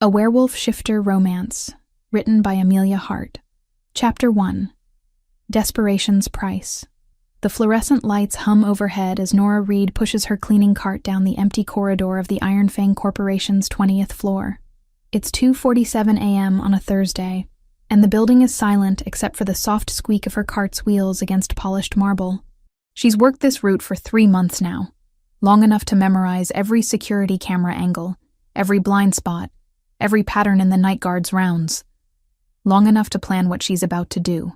A Werewolf Shifter Romance, written by Amelia Hart. Chapter 1. Desperation's Price. The fluorescent lights hum overhead as Nora Reed pushes her cleaning cart down the empty corridor of the Iron Fang Corporation's 20th floor. It's 2:47 a.m. on a Thursday, and the building is silent except for the soft squeak of her cart's wheels against polished marble. She's worked this route for 3 months now, long enough to memorize every security camera angle, every blind spot, every pattern in the night guard's rounds. Long enough to plan what she's about to do.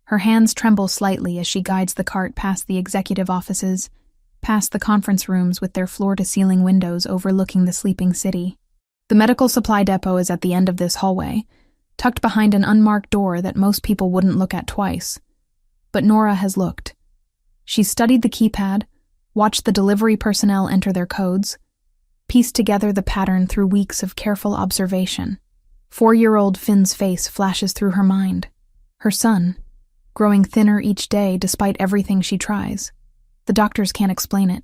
Her hands tremble slightly as she guides the cart past the executive offices, past the conference rooms with their floor-to-ceiling windows overlooking the sleeping city. The medical supply depot is at the end of this hallway, tucked behind an unmarked door that most people wouldn't look at twice. But Nora has looked. She's studied the keypad, watched the delivery personnel enter their codes, pieced together the pattern through weeks of careful observation. 4-year-old Finn's face flashes through her mind. Her son, growing thinner each day despite everything she tries. The doctors can't explain it.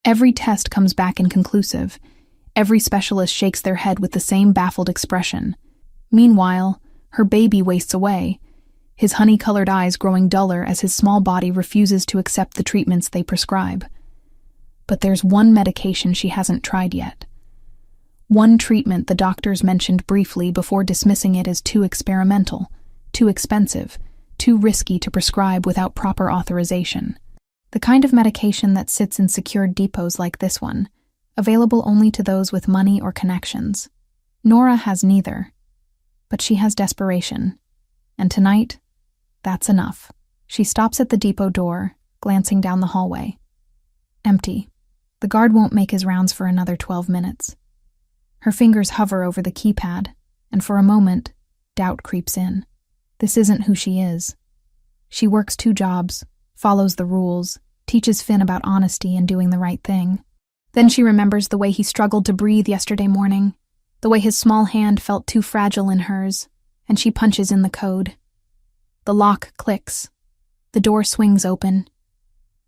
Every test comes back inconclusive. Every specialist shakes their head with the same baffled expression. Meanwhile, her baby wastes away, his honey-colored eyes growing duller as his small body refuses to accept the treatments they prescribe. But there's one medication she hasn't tried yet. One treatment the doctors mentioned briefly before dismissing it as too experimental, too expensive, too risky to prescribe without proper authorization. The kind of medication that sits in secured depots like this one, available only to those with money or connections. Nora has neither. But she has desperation. And tonight, that's enough. She stops at the depot door, glancing down the hallway. Empty. The guard won't make his rounds for another 12 minutes. Her fingers hover over the keypad, and for a moment, doubt creeps in. This isn't who she is. She works 2 jobs, follows the rules, teaches Finn about honesty and doing the right thing. Then she remembers the way he struggled to breathe yesterday morning, the way his small hand felt too fragile in hers, and she punches in the code. The lock clicks. The door swings open.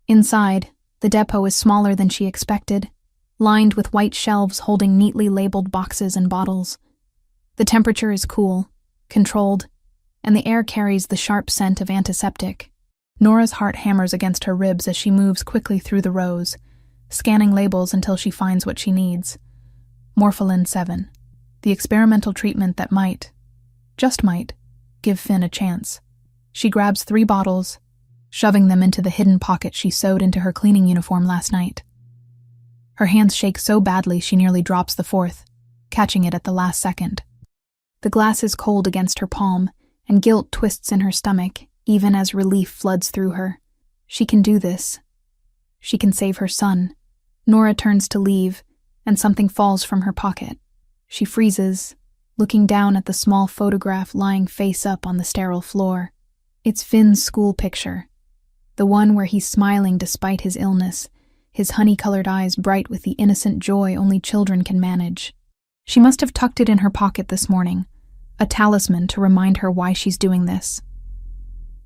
Inside, the depot is smaller than she expected, lined with white shelves holding neatly labeled boxes and bottles. The temperature is cool, controlled, and the air carries the sharp scent of antiseptic. Nora's heart hammers against her ribs as she moves quickly through the rows, scanning labels until she finds what she needs. Morpholin 7, the experimental treatment that might, just might, give Finn a chance. She grabs 3 bottles, shoving them into the hidden pocket she sewed into her cleaning uniform last night. Her hands shake so badly she nearly drops the 4th, catching it at the last second. The glass is cold against her palm, and guilt twists in her stomach, even as relief floods through her. She can do this. She can save her son. Nora turns to leave, and something falls from her pocket. She freezes, looking down at the small photograph lying face up on the sterile floor. It's Finn's school picture. The one where he's smiling despite his illness, his honey-colored eyes bright with the innocent joy only children can manage. She must have tucked it in her pocket this morning, a talisman to remind her why she's doing this.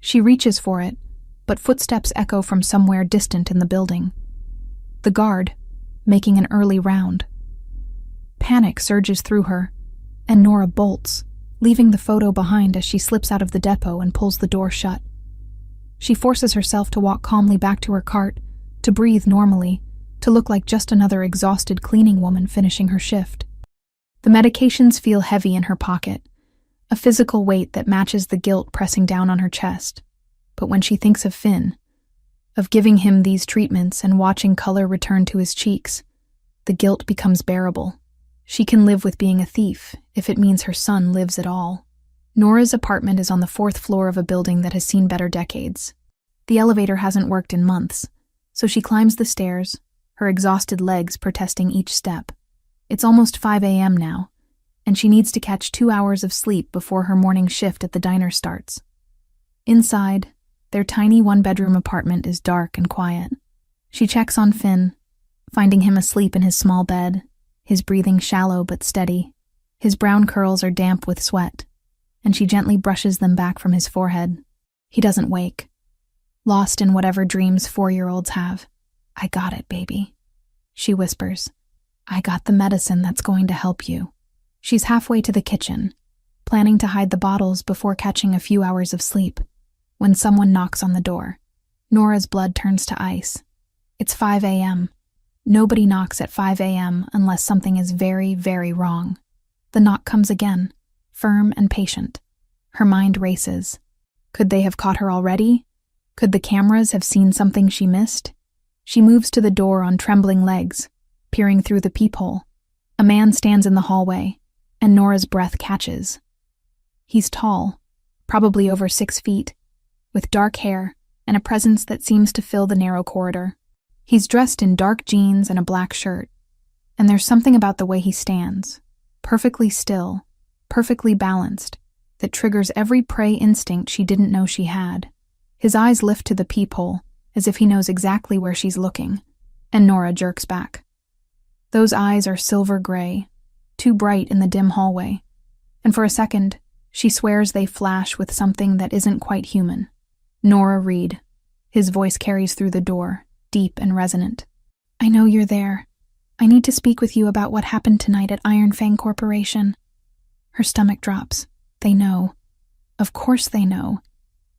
She reaches for it, but footsteps echo from somewhere distant in the building. The guard, making an early round. Panic surges through her, and Nora bolts, leaving the photo behind as she slips out of the depot and pulls the door shut. She forces herself to walk calmly back to her cart, to breathe normally, to look like just another exhausted cleaning woman finishing her shift. The medications feel heavy in her pocket, a physical weight that matches the guilt pressing down on her chest. But when she thinks of Finn, of giving him these treatments and watching color return to his cheeks, the guilt becomes bearable. She can live with being a thief if it means her son lives at all. Nora's apartment is on the 4th floor of a building that has seen better decades. The elevator hasn't worked in months, so she climbs the stairs, her exhausted legs protesting each step. It's almost 5 a.m. now, and she needs to catch 2 hours of sleep before her morning shift at the diner starts. Inside, their tiny 1-bedroom apartment is dark and quiet. She checks on Finn, finding him asleep in his small bed, his breathing shallow but steady. His brown curls are damp with sweat, and she gently brushes them back from his forehead. He doesn't wake, lost in whatever dreams 4-year-olds have. "I got it, baby," she whispers. "I got the medicine that's going to help you." She's halfway to the kitchen, planning to hide the bottles before catching a few hours of sleep, when someone knocks on the door. Nora's blood turns to ice. It's 5 a.m. Nobody knocks at 5 a.m. unless something is very, very wrong. The knock comes again, firm and patient. Her mind races. Could they have caught her already? Could the cameras have seen something she missed? She moves to the door on trembling legs, peering through the peephole. A man stands in the hallway, and Nora's breath catches. He's tall, probably over 6 feet, with dark hair and a presence that seems to fill the narrow corridor. He's dressed in dark jeans and a black shirt, and there's something about the way he stands, perfectly still, perfectly balanced, that triggers every prey instinct she didn't know she had. His eyes lift to the peephole, as if he knows exactly where she's looking, and Nora jerks back. Those eyes are silver gray, too bright in the dim hallway, and for a second, she swears they flash with something that isn't quite human. Nora Reed. His voice carries through the door, deep and resonant. I know you're there. I need to speak with you about what happened tonight at Iron Fang Corporation. Her stomach drops. They know. Of course they know.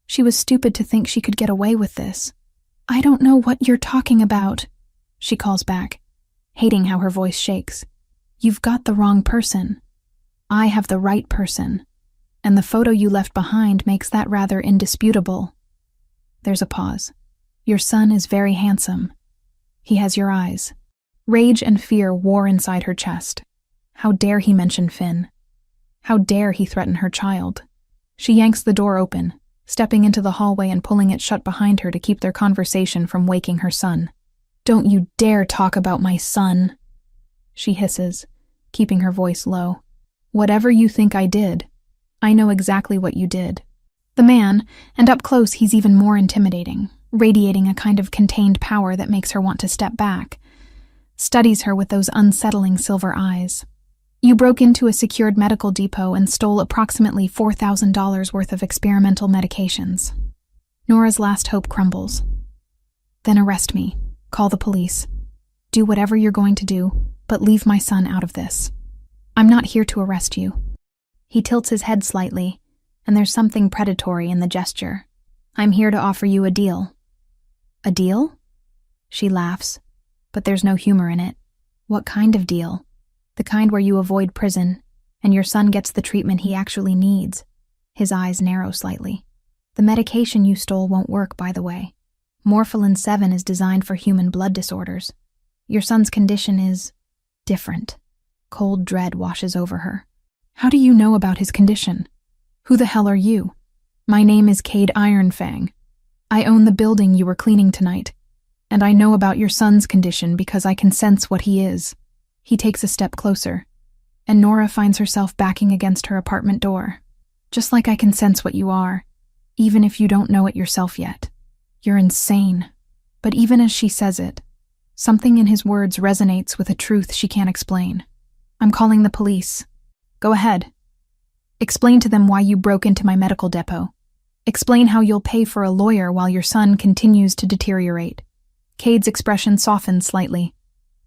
She was stupid to think she could get away with this. I don't know what you're talking about, she calls back, hating how her voice shakes. You've got the wrong person. I have the right person, and the photo you left behind makes that rather indisputable. There's a pause. Your son is very handsome. He has your eyes. Rage and fear war inside her chest. How dare he mention Finn? How dare he threaten her child? She yanks the door open, stepping into the hallway and pulling it shut behind her to keep their conversation from waking her son. Don't you dare talk about my son, she hisses, keeping her voice low. Whatever you think I did, I know exactly what you did. The man, and up close he's even more intimidating, radiating a kind of contained power that makes her want to step back, studies her with those unsettling silver eyes. You broke into a secured medical depot and stole approximately $4,000 worth of experimental medications. Nora's last hope crumbles. Then arrest me. Call the police. Do whatever you're going to do, but leave my son out of this. I'm not here to arrest you. He tilts his head slightly, and there's something predatory in the gesture. I'm here to offer you a deal. A deal? She laughs, but there's no humor in it. What kind of deal? The kind where you avoid prison, and your son gets the treatment he actually needs. His eyes narrow slightly. The medication you stole won't work, by the way. Morpholin 7 is designed for human blood disorders. Your son's condition is different. Cold dread washes over her. How do you know about his condition? Who the hell are you? My name is Cade Ironfang. I own the building you were cleaning tonight, and I know about your son's condition because I can sense what he is. He takes a step closer, and Nora finds herself backing against her apartment door. Just like I can sense what you are, even if you don't know it yourself yet. You're insane. But even as she says it, something in his words resonates with a truth she can't explain. I'm calling the police. Go ahead. Explain to them why you broke into my medical depot. Explain how you'll pay for a lawyer while your son continues to deteriorate. Cade's expression softens slightly,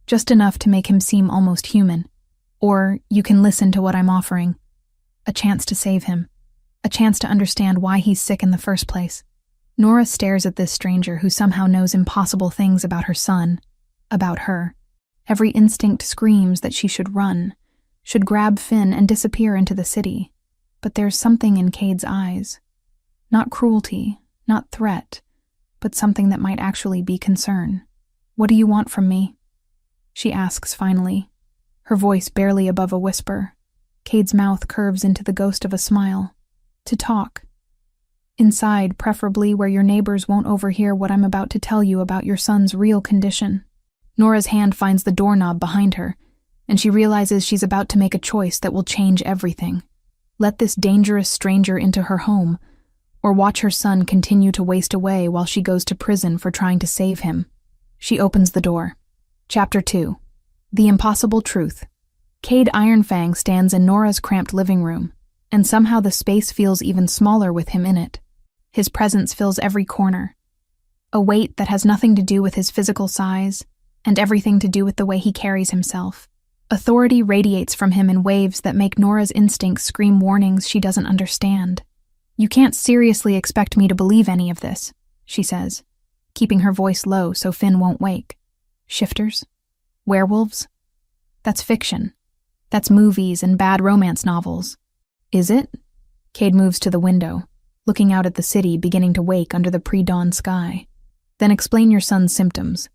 just enough to make him seem almost human. Or you can listen to what I'm offering. A chance to save him. A chance to understand why he's sick in the first place. Nora stares at this stranger who somehow knows impossible things about her son, about her. Every instinct screams that she should run, should grab Finn and disappear into the city. But there's something in Cade's eyes. Not cruelty, not threat, but something that might actually be concern. What do you want from me? She asks finally, her voice barely above a whisper. Cade's mouth curves into the ghost of a smile. To talk. Inside, preferably where your neighbors won't overhear what I'm about to tell you about your son's real condition. Nora's hand finds the doorknob behind her, and she realizes she's about to make a choice that will change everything. Let this dangerous stranger into her home, or watch her son continue to waste away while she goes to prison for trying to save him. She opens the door. Chapter 2. The Impossible Truth. Cade Ironfang stands in Nora's cramped living room, and somehow the space feels even smaller with him in it. His presence fills every corner. A weight that has nothing to do with his physical size, and everything to do with the way he carries himself. Authority radiates from him in waves that make Nora's instincts scream warnings she doesn't understand. "You can't seriously expect me to believe any of this," she says, keeping her voice low so Finn won't wake. "Shifters? Werewolves? That's fiction. That's movies and bad romance novels." "Is it?" Cade moves to the window, looking out at the city beginning to wake under the pre-dawn sky. "Then explain your son's symptoms.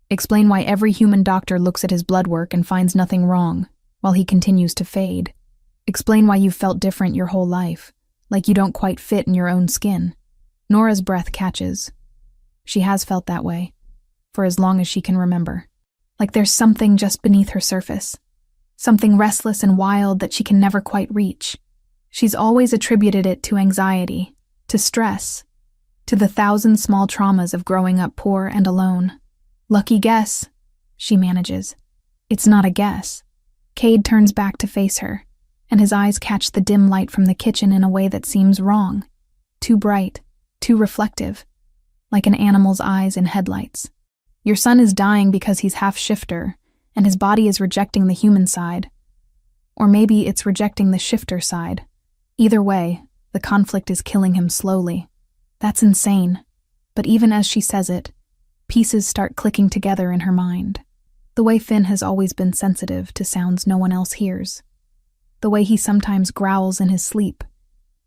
Explain why every human doctor looks at his blood work and finds nothing wrong, while he continues to fade. Explain why you've felt different your whole life, like you don't quite fit in your own skin." Nora's breath catches. She has felt that way, for as long as she can remember. Like there's something just beneath her surface. Something restless and wild that she can never quite reach. She's always attributed it to anxiety, to stress, to the 1,000 small traumas of growing up poor and alone. "Lucky guess," she manages. It's not a guess. Cade turns back to face her, and his eyes catch the dim light from the kitchen in a way that seems wrong. Too bright, too reflective, like an animal's eyes in headlights. "Your son is dying because he's half shifter, and his body is rejecting the human side. Or maybe it's rejecting the shifter side. Either way, the conflict is killing him slowly." That's insane. But even as she says it, pieces start clicking together in her mind. The way Finn has always been sensitive to sounds no one else hears. The way he sometimes growls in his sleep,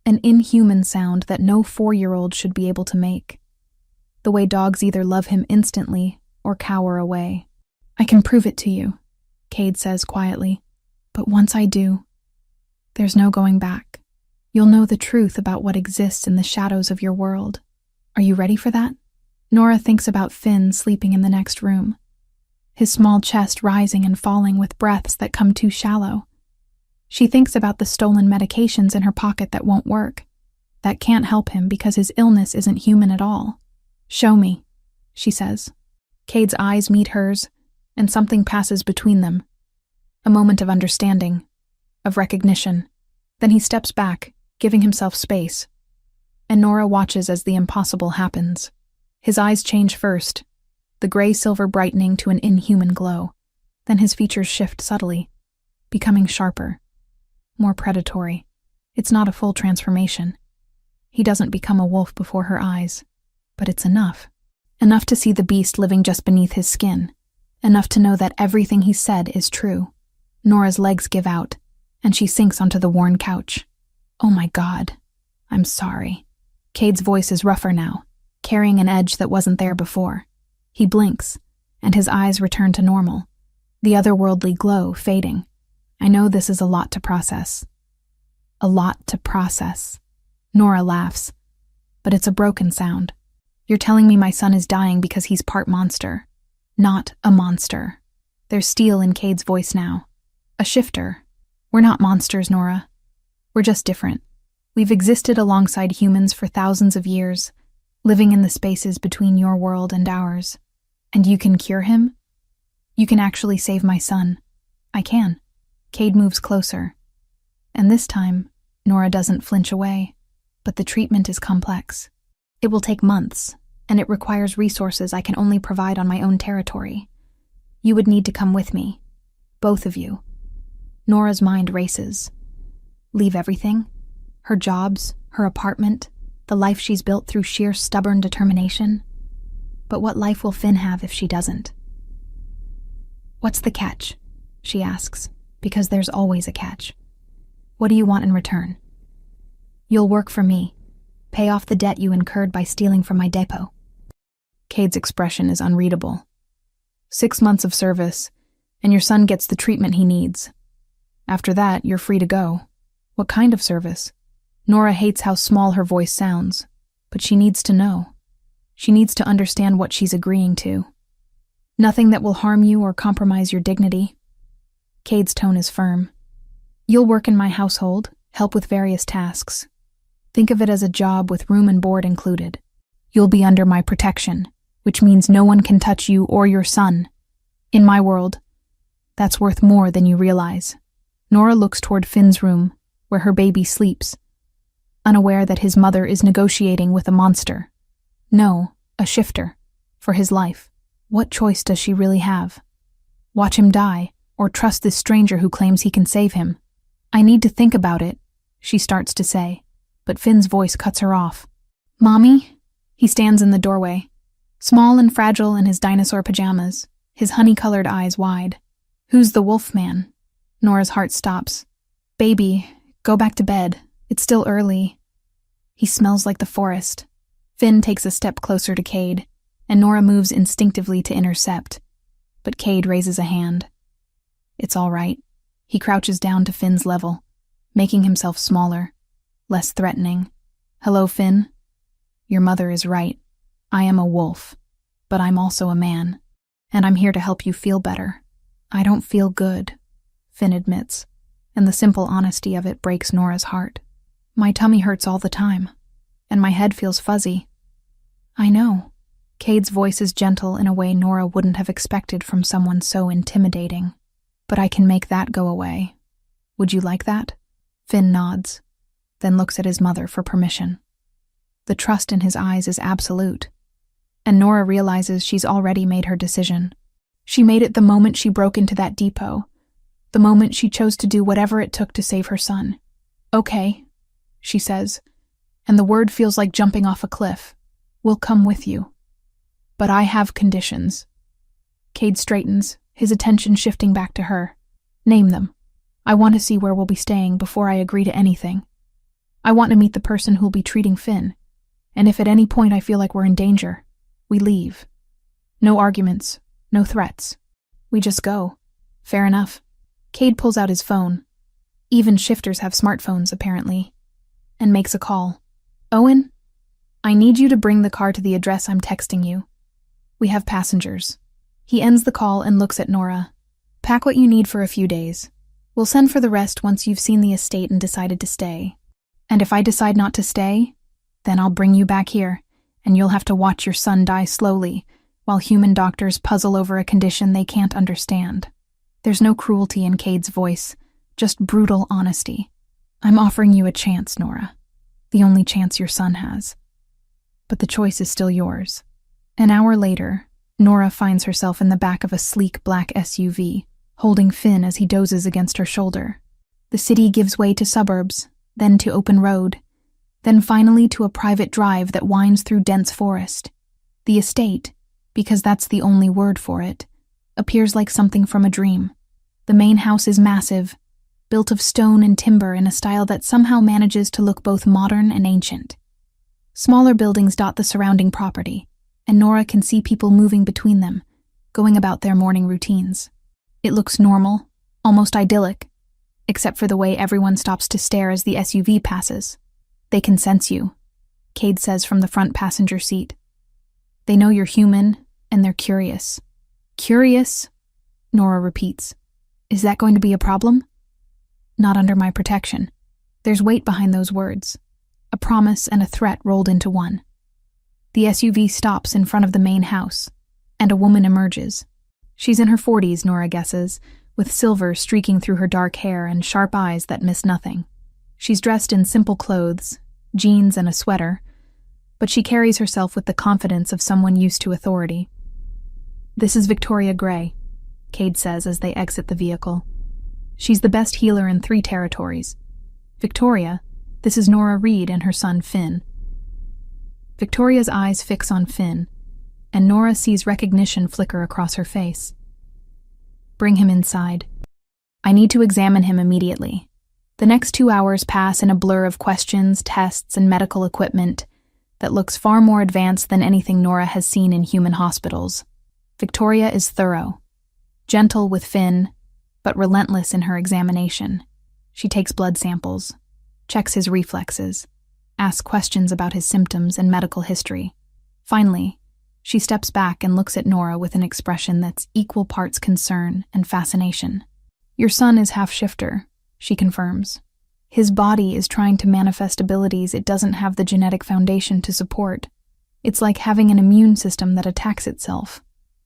an inhuman sound that no 4-year-old should be able to make. The way dogs either love him instantly or cower away. "I can prove it to you," Cade says quietly. "But once I do, there's no going back. You'll know the truth about what exists in the shadows of your world. Are you ready for that?" Nora thinks about Finn sleeping in the next room, his small chest rising and falling with breaths that come too shallow. She thinks about the stolen medications in her pocket that won't work, that can't help him because his illness isn't human at all. "Show me," she says. Cade's eyes meet hers, and something passes between them. A moment of understanding, of recognition. Then he steps back, giving himself space, and Nora watches as the impossible happens. His eyes change first, the gray-silver brightening to an inhuman glow. Then his features shift subtly, becoming sharper, more predatory. It's not a full transformation. He doesn't become a wolf before her eyes, but it's enough. Enough to see the beast living just beneath his skin. Enough to know that everything he said is true. Nora's legs give out, and she sinks onto the worn couch. "Oh my God, I'm sorry." Cade's voice is rougher now, carrying an edge that wasn't there before. He blinks, and his eyes return to normal, the otherworldly glow fading. "I know this is a lot to process." "A lot to process." Nora laughs, but it's a broken sound. "You're telling me my son is dying because he's part monster. Not a monster." There's steel in Cade's voice now. "A shifter. We're not monsters, Nora. We're just different. We've existed alongside humans for thousands of years, living in the spaces between your world and ours. And you can cure him? You can actually save my son." "I can." Cade moves closer. And this time, Nora doesn't flinch away. But the treatment is complex. It will take months, and it requires resources I can only provide on my own territory. You would need to come with me. Both of you. Nora's mind races. Leave everything? Her jobs, her apartment, the life she's built through sheer stubborn determination? But what life will Finn have if she doesn't? "What's the catch?" she asks, because there's always a catch. "What do you want in return?" "You'll work for me. Pay off the debt you incurred by stealing from my depot." Cade's expression is unreadable. 6 months of service, and your son gets the treatment he needs. After that, you're free to go. What kind of service? Nora hates how small her voice sounds, but she needs to know. She needs to understand what she's agreeing to. "Nothing that will harm you or compromise your dignity." Cade's tone is firm. "You'll work in my household, help with various tasks. Think of it as a job with room and board included. You'll be under my protection, which means no one can touch you or your son. In my world, that's worth more than you realize." Nora looks toward Finn's room, where her baby sleeps, unaware that his mother is negotiating with a monster. No, a shifter, for his life. What choice does she really have? Watch him die, or trust this stranger who claims he can save him. I need to think about it, she starts to say, but Finn's voice cuts her off. Mommy? He stands in the doorway, small and fragile in his dinosaur pajamas, his honey-colored eyes wide. Who's the wolf man? Nora's heart stops. Baby, go back to bed. It's still early. He smells like the forest. Finn takes a step closer to Cade, and Nora moves instinctively to intercept. But Cade raises a hand. It's all right. He crouches down to Finn's level, making himself smaller, less threatening. Hello, Finn. Your mother is right. I am a wolf, but I'm also a man, and I'm here to help you feel better. I don't feel good, Finn admits, and the simple honesty of it breaks Nora's heart. My tummy hurts all the time, and my head feels fuzzy. I know. Cade's voice is gentle in a way Nora wouldn't have expected from someone so intimidating. But I can make that go away. Would you like that? Finn nods, then looks at his mother for permission. The trust in his eyes is absolute, and Nora realizes she's already made her decision. She made it the moment she broke into that depot, the moment she chose to do whatever it took to save her son. Okay, she says, and the word feels like jumping off a cliff. We'll come with you. But I have conditions. Cade straightens, his attention shifting back to her. Name them. I want to see where we'll be staying before I agree to anything. I want to meet the person who'll be treating Finn, and if at any point I feel like we're in danger, we leave. No arguments, no threats. We just go. Fair enough. Cade pulls out his phone. Even shifters have smartphones, apparently, and makes a call. Owen? I need you to bring the car to the address I'm texting you. We have passengers. He ends the call and looks at Nora. Pack what you need for a few days. We'll send for the rest once you've seen the estate and decided to stay. And if I decide not to stay, then I'll bring you back here, and you'll have to watch your son die slowly, while human doctors puzzle over a condition they can't understand. There's no cruelty in Cade's voice, just brutal honesty. I'm offering you a chance, Nora. The only chance your son has. But the choice is still yours. An hour later, Nora finds herself in the back of a sleek black SUV, holding Finn as he dozes against her shoulder. The city gives way to suburbs, then to open road, then finally to a private drive that winds through dense forest. The estate, because that's the only word for it, appears like something from a dream. The main house is massive, built of stone and timber in a style that somehow manages to look both modern and ancient. Smaller buildings dot the surrounding property, and Nora can see people moving between them, going about their morning routines. It looks normal, almost idyllic, except for the way everyone stops to stare as the SUV passes. They can sense you, Cade says from the front passenger seat. They know you're human, and they're curious. Curious? Nora repeats. Is that going to be a problem? Not under my protection. There's weight behind those words. A promise and a threat rolled into one. The SUV stops in front of the main house, and a woman emerges. She's in her 40s, Nora guesses, with silver streaking through her dark hair and sharp eyes that miss nothing. She's dressed in simple clothes, jeans and a sweater, but she carries herself with the confidence of someone used to authority. This is Victoria Gray, Cade says as they exit the vehicle. She's the best healer in 3 territories. Victoria, this is Nora Reed and her son Finn. Victoria's eyes fix on Finn, and Nora sees recognition flicker across her face. Bring him inside. I need to examine him immediately. The next 2 hours pass in a blur of questions, tests, and medical equipment that looks far more advanced than anything Nora has seen in human hospitals. Victoria is thorough, gentle with Finn, but relentless in her examination. She takes blood samples, checks his reflexes, asks questions about his symptoms and medical history. Finally, she steps back and looks at Nora with an expression that's equal parts concern and fascination. Your son is half shifter, she confirms. His body is trying to manifest abilities it doesn't have the genetic foundation to support. It's like having an immune system that attacks itself.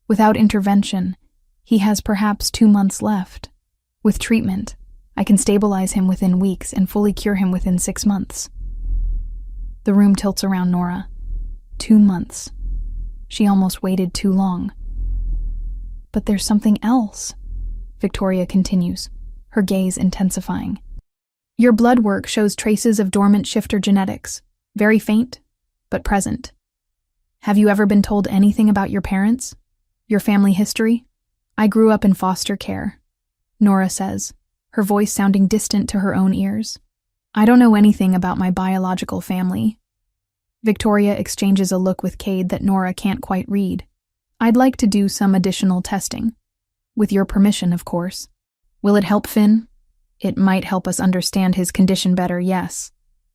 Without intervention, he has perhaps 2 months left. With treatment, I can stabilize him within weeks and fully cure him within 6 months. The room tilts around Nora. 2 months. She almost waited too long. But there's something else. Victoria continues, her gaze intensifying. Your blood work shows traces of dormant shifter genetics, very faint, but present. Have you ever been told anything about your parents? Your family history? I grew up in foster care, Nora says, her voice sounding distant to her own ears. I don't know anything about my biological family. Victoria exchanges a look with Cade that Nora can't quite read. I'd like to do some additional testing. With your permission, of course. Will it help Finn? It might help us understand his condition better, yes.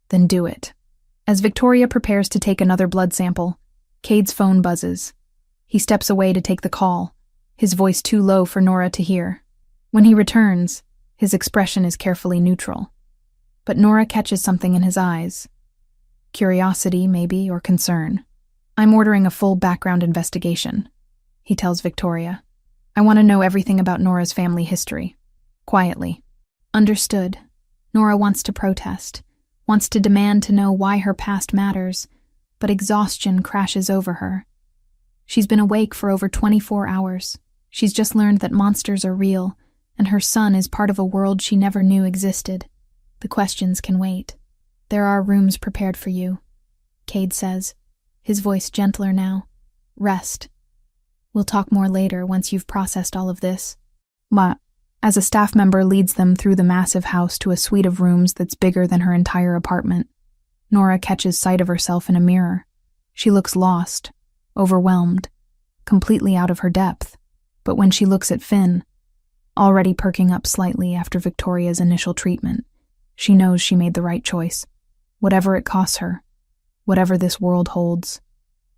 Then do it. As Victoria prepares to take another blood sample, Cade's phone buzzes. He steps away to take the call, his voice too low for Nora to hear. When he returns, his expression is carefully neutral. But Nora catches something in his eyes. Curiosity, maybe, or concern. I'm ordering a full background investigation, he tells Victoria. I want to know everything about Nora's family history. Quietly. Understood. Nora wants to protest, wants to demand to know why her past matters, but exhaustion crashes over her. She's been awake for over 24 hours. She's just learned that monsters are real, and her son is part of a world she never knew existed. The questions can wait. There are rooms prepared for you, Cade says, his voice gentler now. Rest. We'll talk more later once you've processed all of this. As a staff member leads them through the massive house to a suite of rooms that's bigger than her entire apartment, Nora catches sight of herself in a mirror. She looks lost, overwhelmed, completely out of her depth. But when she looks at Finn, already perking up slightly after Victoria's initial treatment, she knows she made the right choice. Whatever it costs her, whatever this world holds,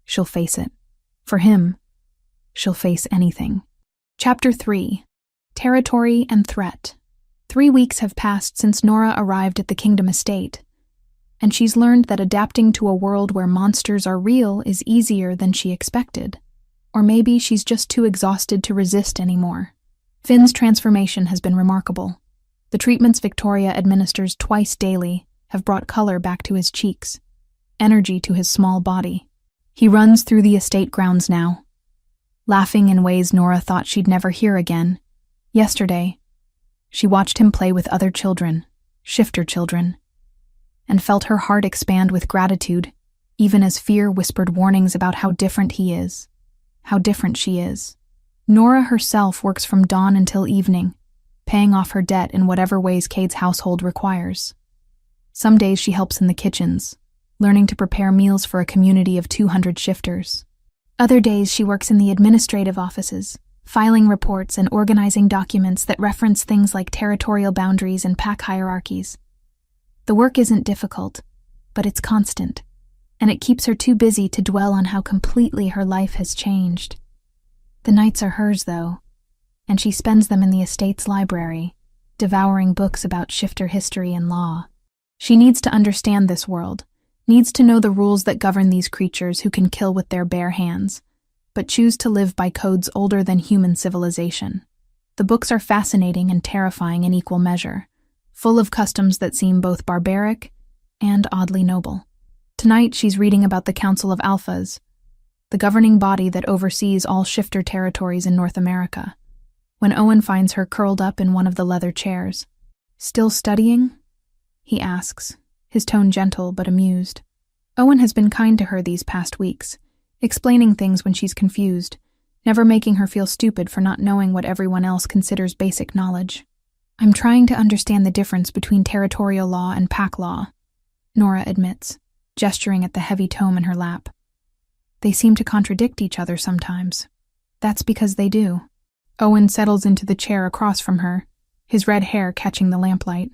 she'll face it. For him, she'll face anything. Chapter 3. Territory and Threat. 3 weeks have passed since Nora arrived at the Kingdom Estate, and she's learned that adapting to a world where monsters are real is easier than she expected. Or maybe she's just too exhausted to resist anymore. Finn's transformation has been remarkable. The treatments Victoria administers twice daily have brought color back to his cheeks, energy to his small body. He runs through the estate grounds now, laughing in ways Nora thought she'd never hear again. Yesterday, she watched him play with other children, shifter children, and felt her heart expand with gratitude, even as fear whispered warnings about how different he is, how different she is. Nora herself works from dawn until evening, paying off her debt in whatever ways Cade's household requires. Some days she helps in the kitchens, learning to prepare meals for a community of 200 shifters. Other days she works in the administrative offices, filing reports and organizing documents that reference things like territorial boundaries and pack hierarchies. The work isn't difficult, but it's constant, and it keeps her too busy to dwell on how completely her life has changed. The nights are hers, though, and she spends them in the estate's library, devouring books about shifter history and law. She needs to understand this world, needs to know the rules that govern these creatures who can kill with their bare hands, but choose to live by codes older than human civilization. The books are fascinating and terrifying in equal measure, full of customs that seem both barbaric and oddly noble. Tonight she's reading about the Council of Alphas, the governing body that oversees all shifter territories in North America, when Owen finds her curled up in one of the leather chairs. Still studying? He asks, his tone gentle but amused. Owen has been kind to her these past weeks, explaining things when she's confused, never making her feel stupid for not knowing what everyone else considers basic knowledge. I'm trying to understand the difference between territorial law and pack law, Nora admits, gesturing at the heavy tome in her lap. They seem to contradict each other sometimes. That's because they do. Owen settles into the chair across from her, his red hair catching the lamplight.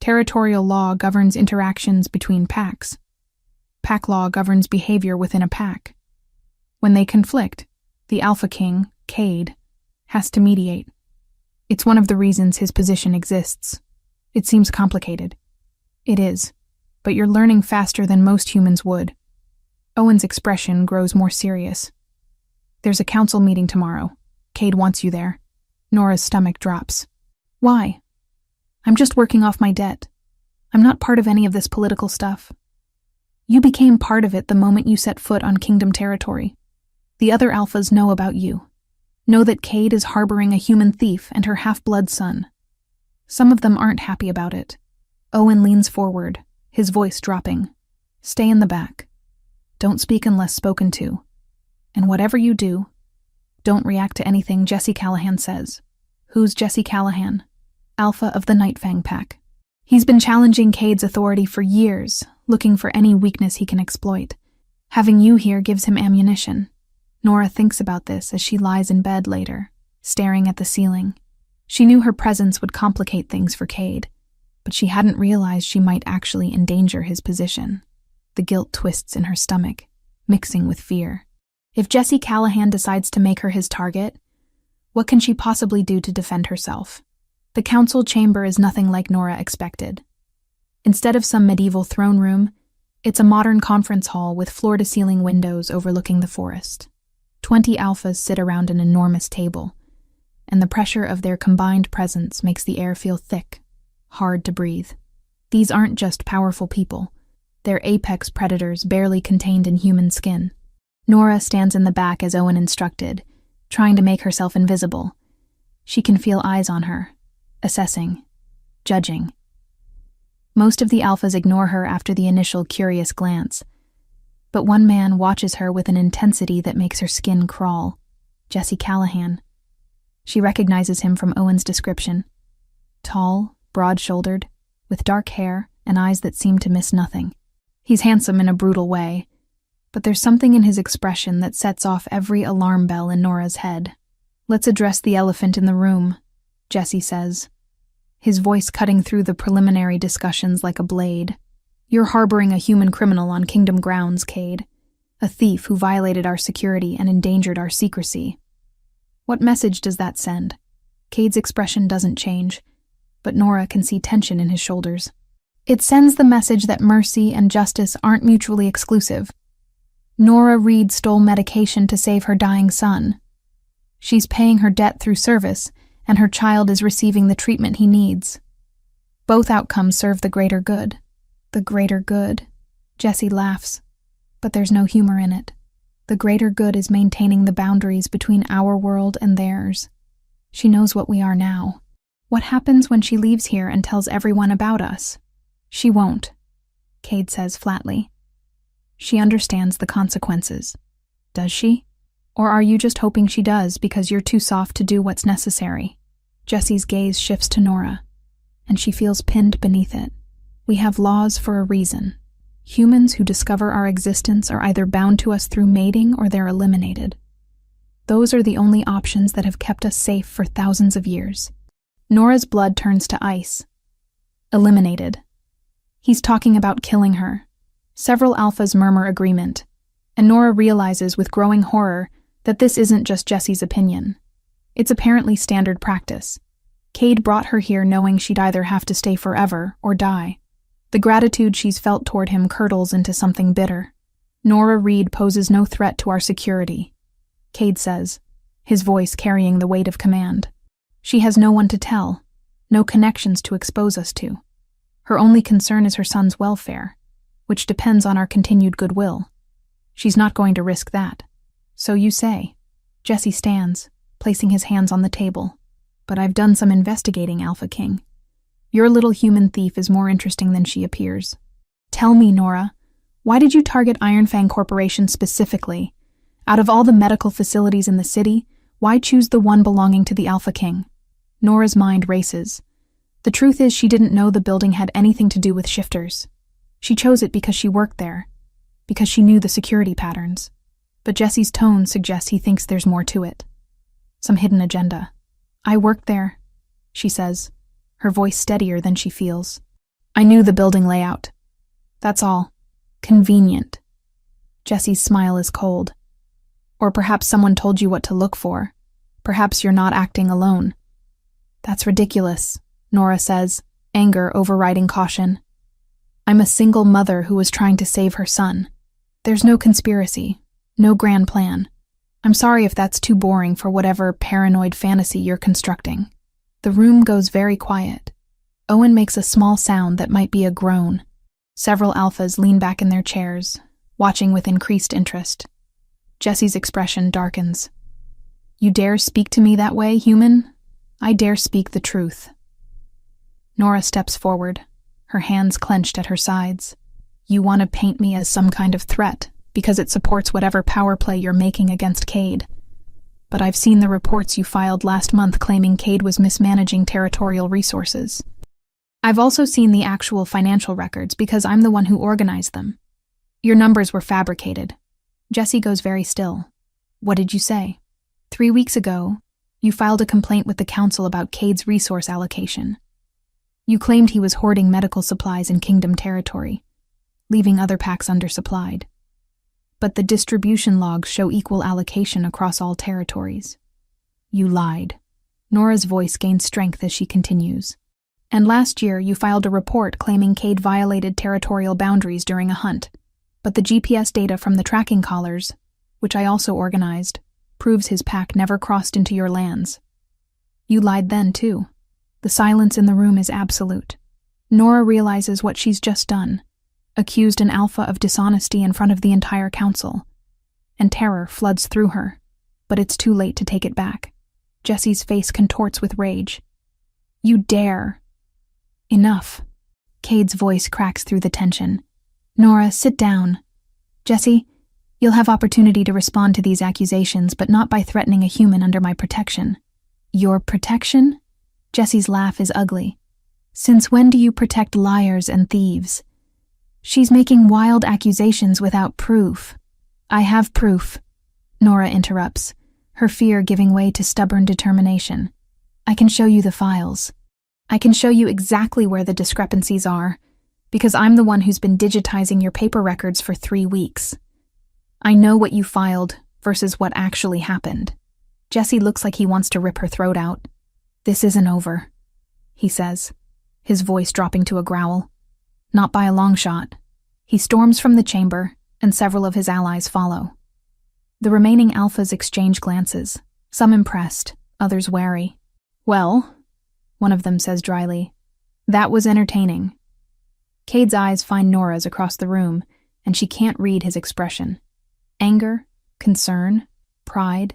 Territorial law governs interactions between packs. Pack law governs behavior within a pack. When they conflict, the Alpha King, Cade, has to mediate. It's one of the reasons his position exists. It seems complicated. It is, but you're learning faster than most humans would. Owen's expression grows more serious. There's a council meeting tomorrow. Cade wants you there. Nora's stomach drops. Why? I'm just working off my debt. I'm not part of any of this political stuff. You became part of it the moment you set foot on Kingdom territory. The other alphas know about you. Know that Cade is harboring a human thief and her half-blood son. Some of them aren't happy about it. Owen leans forward, his voice dropping. Stay in the back. Don't speak unless spoken to. And whatever you do, don't react to anything Jesse Callahan says. Who's Jesse Callahan? Alpha of the Nightfang Pack. He's been challenging Cade's authority for years, looking for any weakness he can exploit. Having you here gives him ammunition. Nora thinks about this as she lies in bed later, staring at the ceiling. She knew her presence would complicate things for Cade, but she hadn't realized she might actually endanger his position. The guilt twists in her stomach, mixing with fear. If Jesse Callahan decides to make her his target, what can she possibly do to defend herself? The council chamber is nothing like Nora expected. Instead of some medieval throne room, it's a modern conference hall with floor-to-ceiling windows overlooking the forest. 20 alphas sit around an enormous table, and the pressure of their combined presence makes the air feel thick, hard to breathe. These aren't just powerful people. They're apex predators barely contained in human skin. Nora stands in the back as Owen instructed, trying to make herself invisible. She can feel eyes on her, assessing, judging. Most of the alphas ignore her after the initial curious glance, but one man watches her with an intensity that makes her skin crawl. Jesse Callahan. She recognizes him from Owen's description. Tall, broad-shouldered, with dark hair and eyes that seem to miss nothing. He's handsome in a brutal way, but there's something in his expression that sets off every alarm bell in Nora's head. Let's address the elephant in the room, Jesse says, his voice cutting through the preliminary discussions like a blade. You're harboring a human criminal on Kingdom grounds, Cade. A thief who violated our security and endangered our secrecy. What message does that send? Cade's expression doesn't change, but Nora can see tension in his shoulders. It sends the message that mercy and justice aren't mutually exclusive. Nora Reed stole medication to save her dying son. She's paying her debt through service, and her child is receiving the treatment he needs. Both outcomes serve the greater good. The greater good. Jesse laughs, but there's no humor in it. The greater good is maintaining the boundaries between our world and theirs. She knows what we are now. What happens when she leaves here and tells everyone about us? She won't, Cade says flatly. She understands the consequences. Does she? Or are you just hoping she does because you're too soft to do what's necessary? Jesse's gaze shifts to Nora, and she feels pinned beneath it. We have laws for a reason. Humans who discover our existence are either bound to us through mating or they're eliminated. Those are the only options that have kept us safe for thousands of years. Nora's blood turns to ice. Eliminated. He's talking about killing her. Several alphas murmur agreement, and Nora realizes with growing horror that this isn't just Jesse's opinion. It's apparently standard practice. Cade brought her here knowing she'd either have to stay forever or die. The gratitude she's felt toward him curdles into something bitter. Nora Reed poses no threat to our security, Cade says, his voice carrying the weight of command. She has no one to tell, no connections to expose us to. Her only concern is her son's welfare, which depends on our continued goodwill. She's not going to risk that. So you say. Jesse stands, placing his hands on the table. But I've done some investigating, Alpha King. Your little human thief is more interesting than she appears. Tell me, Nora, why did you target Ironfang Corporation specifically? Out of all the medical facilities in the city, why choose the one belonging to the Alpha King? Nora's mind races. The truth is she didn't know the building had anything to do with shifters. She chose it because she worked there, because she knew the security patterns. But Jesse's tone suggests he thinks there's more to it. Some hidden agenda. I worked there, she says, her voice steadier than she feels. I knew the building layout. That's all. Convenient. Jesse's smile is cold. Or perhaps someone told you what to look for. Perhaps you're not acting alone. That's ridiculous, Nora says, anger overriding caution. I'm a single mother who was trying to save her son. There's no conspiracy, no grand plan. I'm sorry if that's too boring for whatever paranoid fantasy you're constructing. The room goes very quiet. Owen makes a small sound that might be a groan. Several alphas lean back in their chairs, watching with increased interest. Jesse's expression darkens. You dare speak to me that way, human? I dare speak the truth. Nora steps forward, her hands clenched at her sides. You want to paint me as some kind of threat because it supports whatever power play you're making against Cade. But I've seen the reports you filed last month claiming Cade was mismanaging territorial resources. I've also seen the actual financial records because I'm the one who organized them. Your numbers were fabricated. Jesse goes very still. What did you say? 3 weeks ago, you filed a complaint with the council about Cade's resource allocation. You claimed he was hoarding medical supplies in Kingdom territory, leaving other packs undersupplied. But the distribution logs show equal allocation across all territories. You lied. Nora's voice gains strength as she continues. And last year, you filed a report claiming Cade violated territorial boundaries during a hunt. But the GPS data from the tracking collars, which I also organized, proves his pack never crossed into your lands. You lied then, too. The silence in the room is absolute. Nora realizes what she's just done, accused an alpha of dishonesty in front of the entire council, and terror floods through her, but it's too late to take it back. Jesse's face contorts with rage. You dare. Enough. Cade's voice cracks through the tension. Nora, sit down. Jesse, you'll have opportunity to respond to these accusations, but not by threatening a human under my protection. Your protection? Jesse's laugh is ugly. Since when do you protect liars and thieves? She's making wild accusations without proof. I have proof, Nora interrupts, her fear giving way to stubborn determination. I can show you the files. I can show you exactly where the discrepancies are, because I'm the one who's been digitizing your paper records for 3 weeks. I know what you filed versus what actually happened. Jesse looks like he wants to rip her throat out. This isn't over, he says, his voice dropping to a growl. Not by a long shot. He storms from the chamber, and several of his allies follow. The remaining alphas exchange glances, some impressed, others wary. Well, one of them says dryly, that was entertaining. Cade's eyes find Nora's across the room, and she can't read his expression. Anger, concern, pride,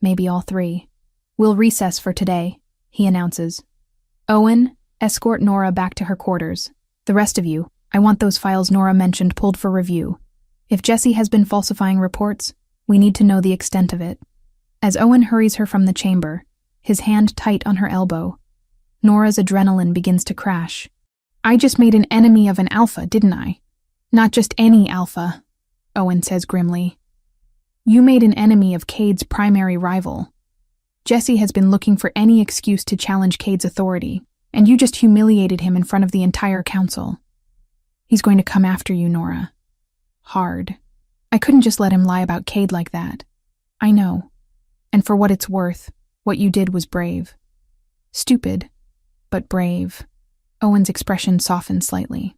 maybe all three. We'll recess for today, he announces. Owen, escort Nora back to her quarters. The rest of you, I want those files Nora mentioned pulled for review. If Jesse has been falsifying reports, we need to know the extent of it. As Owen hurries her from the chamber, his hand tight on her elbow, Nora's adrenaline begins to crash. I just made an enemy of an alpha, didn't I? Not just any alpha, Owen says grimly. You made an enemy of Cade's primary rival. Jesse has been looking for any excuse to challenge Cade's authority, and you just humiliated him in front of the entire council. He's going to come after you, Nora. Hard. I couldn't just let him lie about Cade like that. I know. And for what it's worth, what you did was brave. Stupid, but brave. Owen's expression softened slightly.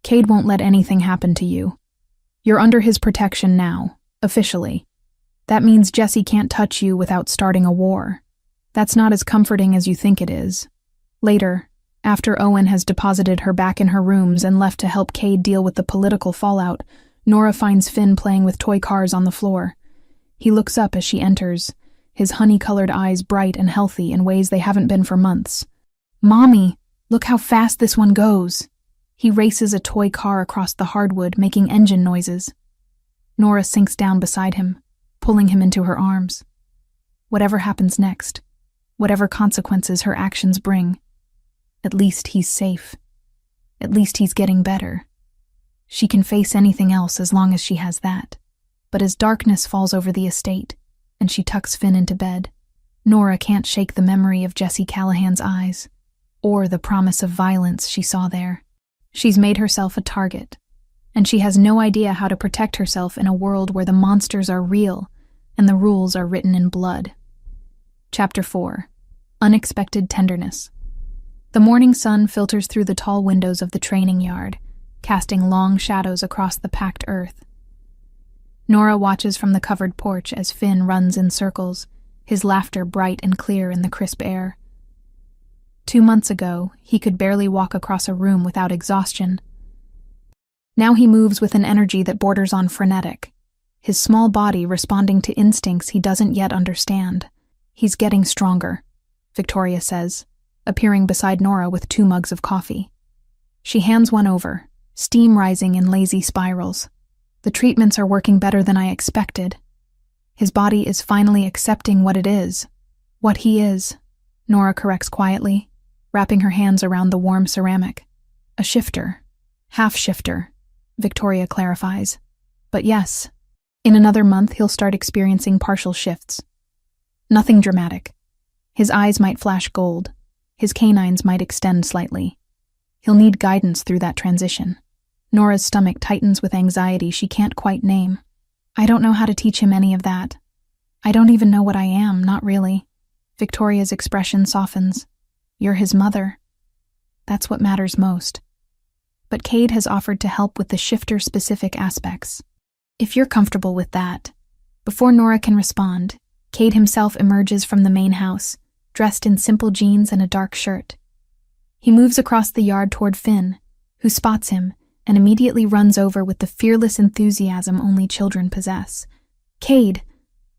Cade won't let anything happen to you. You're under his protection now, officially. That means Jesse can't touch you without starting a war. That's not as comforting as you think it is. Later, after Owen has deposited her back in her rooms and left to help Cade deal with the political fallout, Nora finds Finn playing with toy cars on the floor. He looks up as she enters, his honey-colored eyes bright and healthy in ways they haven't been for months. Mommy, look how fast this one goes. He races a toy car across the hardwood, making engine noises. Nora sinks down beside him, pulling him into her arms. Whatever happens next, whatever consequences her actions bring, at least he's safe. At least he's getting better. She can face anything else as long as she has that. But as darkness falls over the estate, and she tucks Finn into bed, Nora can't shake the memory of Jesse Callahan's eyes, or the promise of violence she saw there. She's made herself a target, and she has no idea how to protect herself in a world where the monsters are real and the rules are written in blood. Chapter 4. Unexpected Tenderness. The morning sun filters through the tall windows of the training yard, casting long shadows across the packed earth. Nora watches from the covered porch as Finn runs in circles, his laughter bright and clear in the crisp air. 2 months ago, he could barely walk across a room without exhaustion. Now he moves with an energy that borders on frenetic, his small body responding to instincts he doesn't yet understand. He's getting stronger, Victoria says, appearing beside Nora with 2 mugs of coffee. She hands one over, steam rising in lazy spirals. The treatments are working better than I expected. His body is finally accepting what it is. What he is, Nora corrects quietly, wrapping her hands around the warm ceramic. A shifter. Half shifter, Victoria clarifies. But yes, in another month he'll start experiencing partial shifts. Nothing dramatic. His eyes might flash gold. His canines might extend slightly. He'll need guidance through that transition. Nora's stomach tightens with anxiety she can't quite name. I don't know how to teach him any of that. I don't even know what I am, not really. Victoria's expression softens. You're his mother. That's what matters most. But Cade has offered to help with the shifter-specific aspects. If you're comfortable with that. Before Nora can respond, Cade himself emerges from the main house, dressed in simple jeans and a dark shirt. He moves across the yard toward Finn, who spots him and immediately runs over with the fearless enthusiasm only children possess. Cade,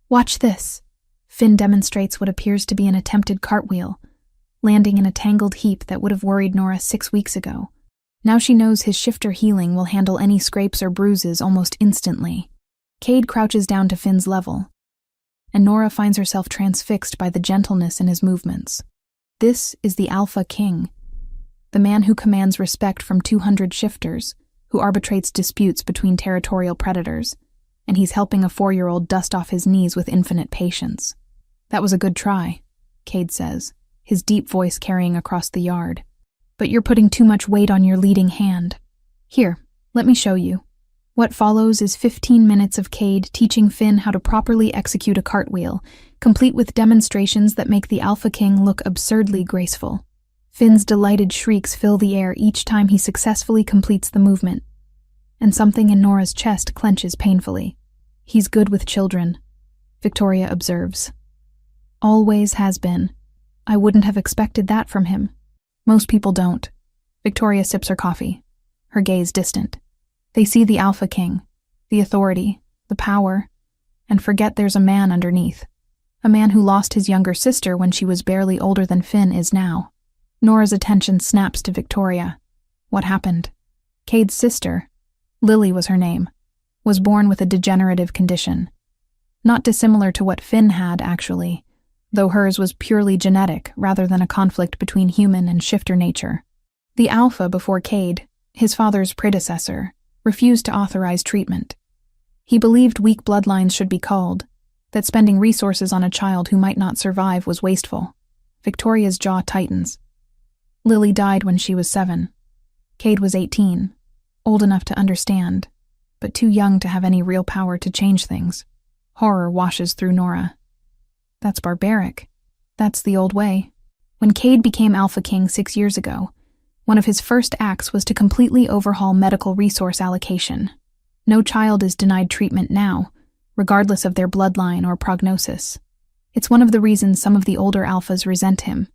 watch this. Finn demonstrates what appears to be an attempted cartwheel, landing in a tangled heap that would have worried Nora 6 weeks ago. Now she knows his shifter healing will handle any scrapes or bruises almost instantly. Cade crouches down to Finn's level, and Nora finds herself transfixed by the gentleness in his movements. This is the Alpha King, the man who commands respect from 200 shifters, who arbitrates disputes between territorial predators, and he's helping a 4-year-old dust off his knees with infinite patience. That was a good try, Cade says, his deep voice carrying across the yard. But you're putting too much weight on your leading hand. Here, let me show you. What follows is 15 minutes of Cade teaching Finn how to properly execute a cartwheel, complete with demonstrations that make the Alpha King look absurdly graceful. Finn's delighted shrieks fill the air each time he successfully completes the movement, and something in Nora's chest clenches painfully. He's good with children, Victoria observes. Always has been. I wouldn't have expected that from him. Most people don't. Victoria sips her coffee, her gaze distant. They see the Alpha King, the authority, the power, and forget there's a man underneath. A man who lost his younger sister when she was barely older than Finn is now. Nora's attention snaps to Victoria. What happened? Cade's sister, Lily was her name, was born with a degenerative condition. Not dissimilar to what Finn had, actually, though hers was purely genetic rather than a conflict between human and shifter nature. The Alpha before Cade, his father's predecessor, refused to authorize treatment. He believed weak bloodlines should be culled, that spending resources on a child who might not survive was wasteful. Victoria's jaw tightens. Lily died when she was 7. Cade was 18, old enough to understand, but too young to have any real power to change things. Horror washes through Nora. That's barbaric. That's the old way. When Cade became Alpha King 6 years ago, one of his first acts was to completely overhaul medical resource allocation. No child is denied treatment now, regardless of their bloodline or prognosis. It's one of the reasons some of the older alphas resent him.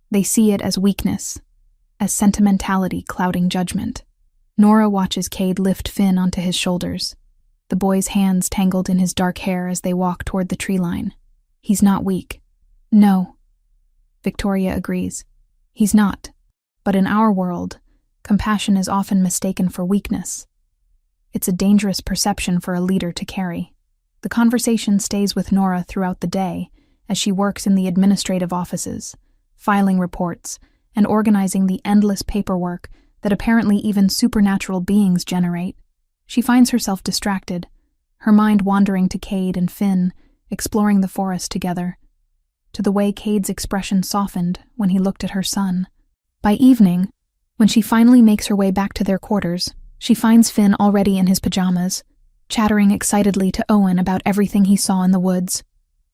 They see it as weakness, as sentimentality clouding judgment. Nora watches Cade lift Finn onto his shoulders, the boy's hands tangled in his dark hair as they walk toward the tree line. He's not weak. No. Victoria agrees. He's not. But in our world, compassion is often mistaken for weakness. It's a dangerous perception for a leader to carry. The conversation stays with Nora throughout the day as she works in the administrative offices, filing reports, and organizing the endless paperwork that apparently even supernatural beings generate. She finds herself distracted, her mind wandering to Cade and Finn, exploring the forest together, to the way Cade's expression softened when he looked at her son. By evening, when she finally makes her way back to their quarters, she finds Finn already in his pajamas, chattering excitedly to Owen about everything he saw in the woods.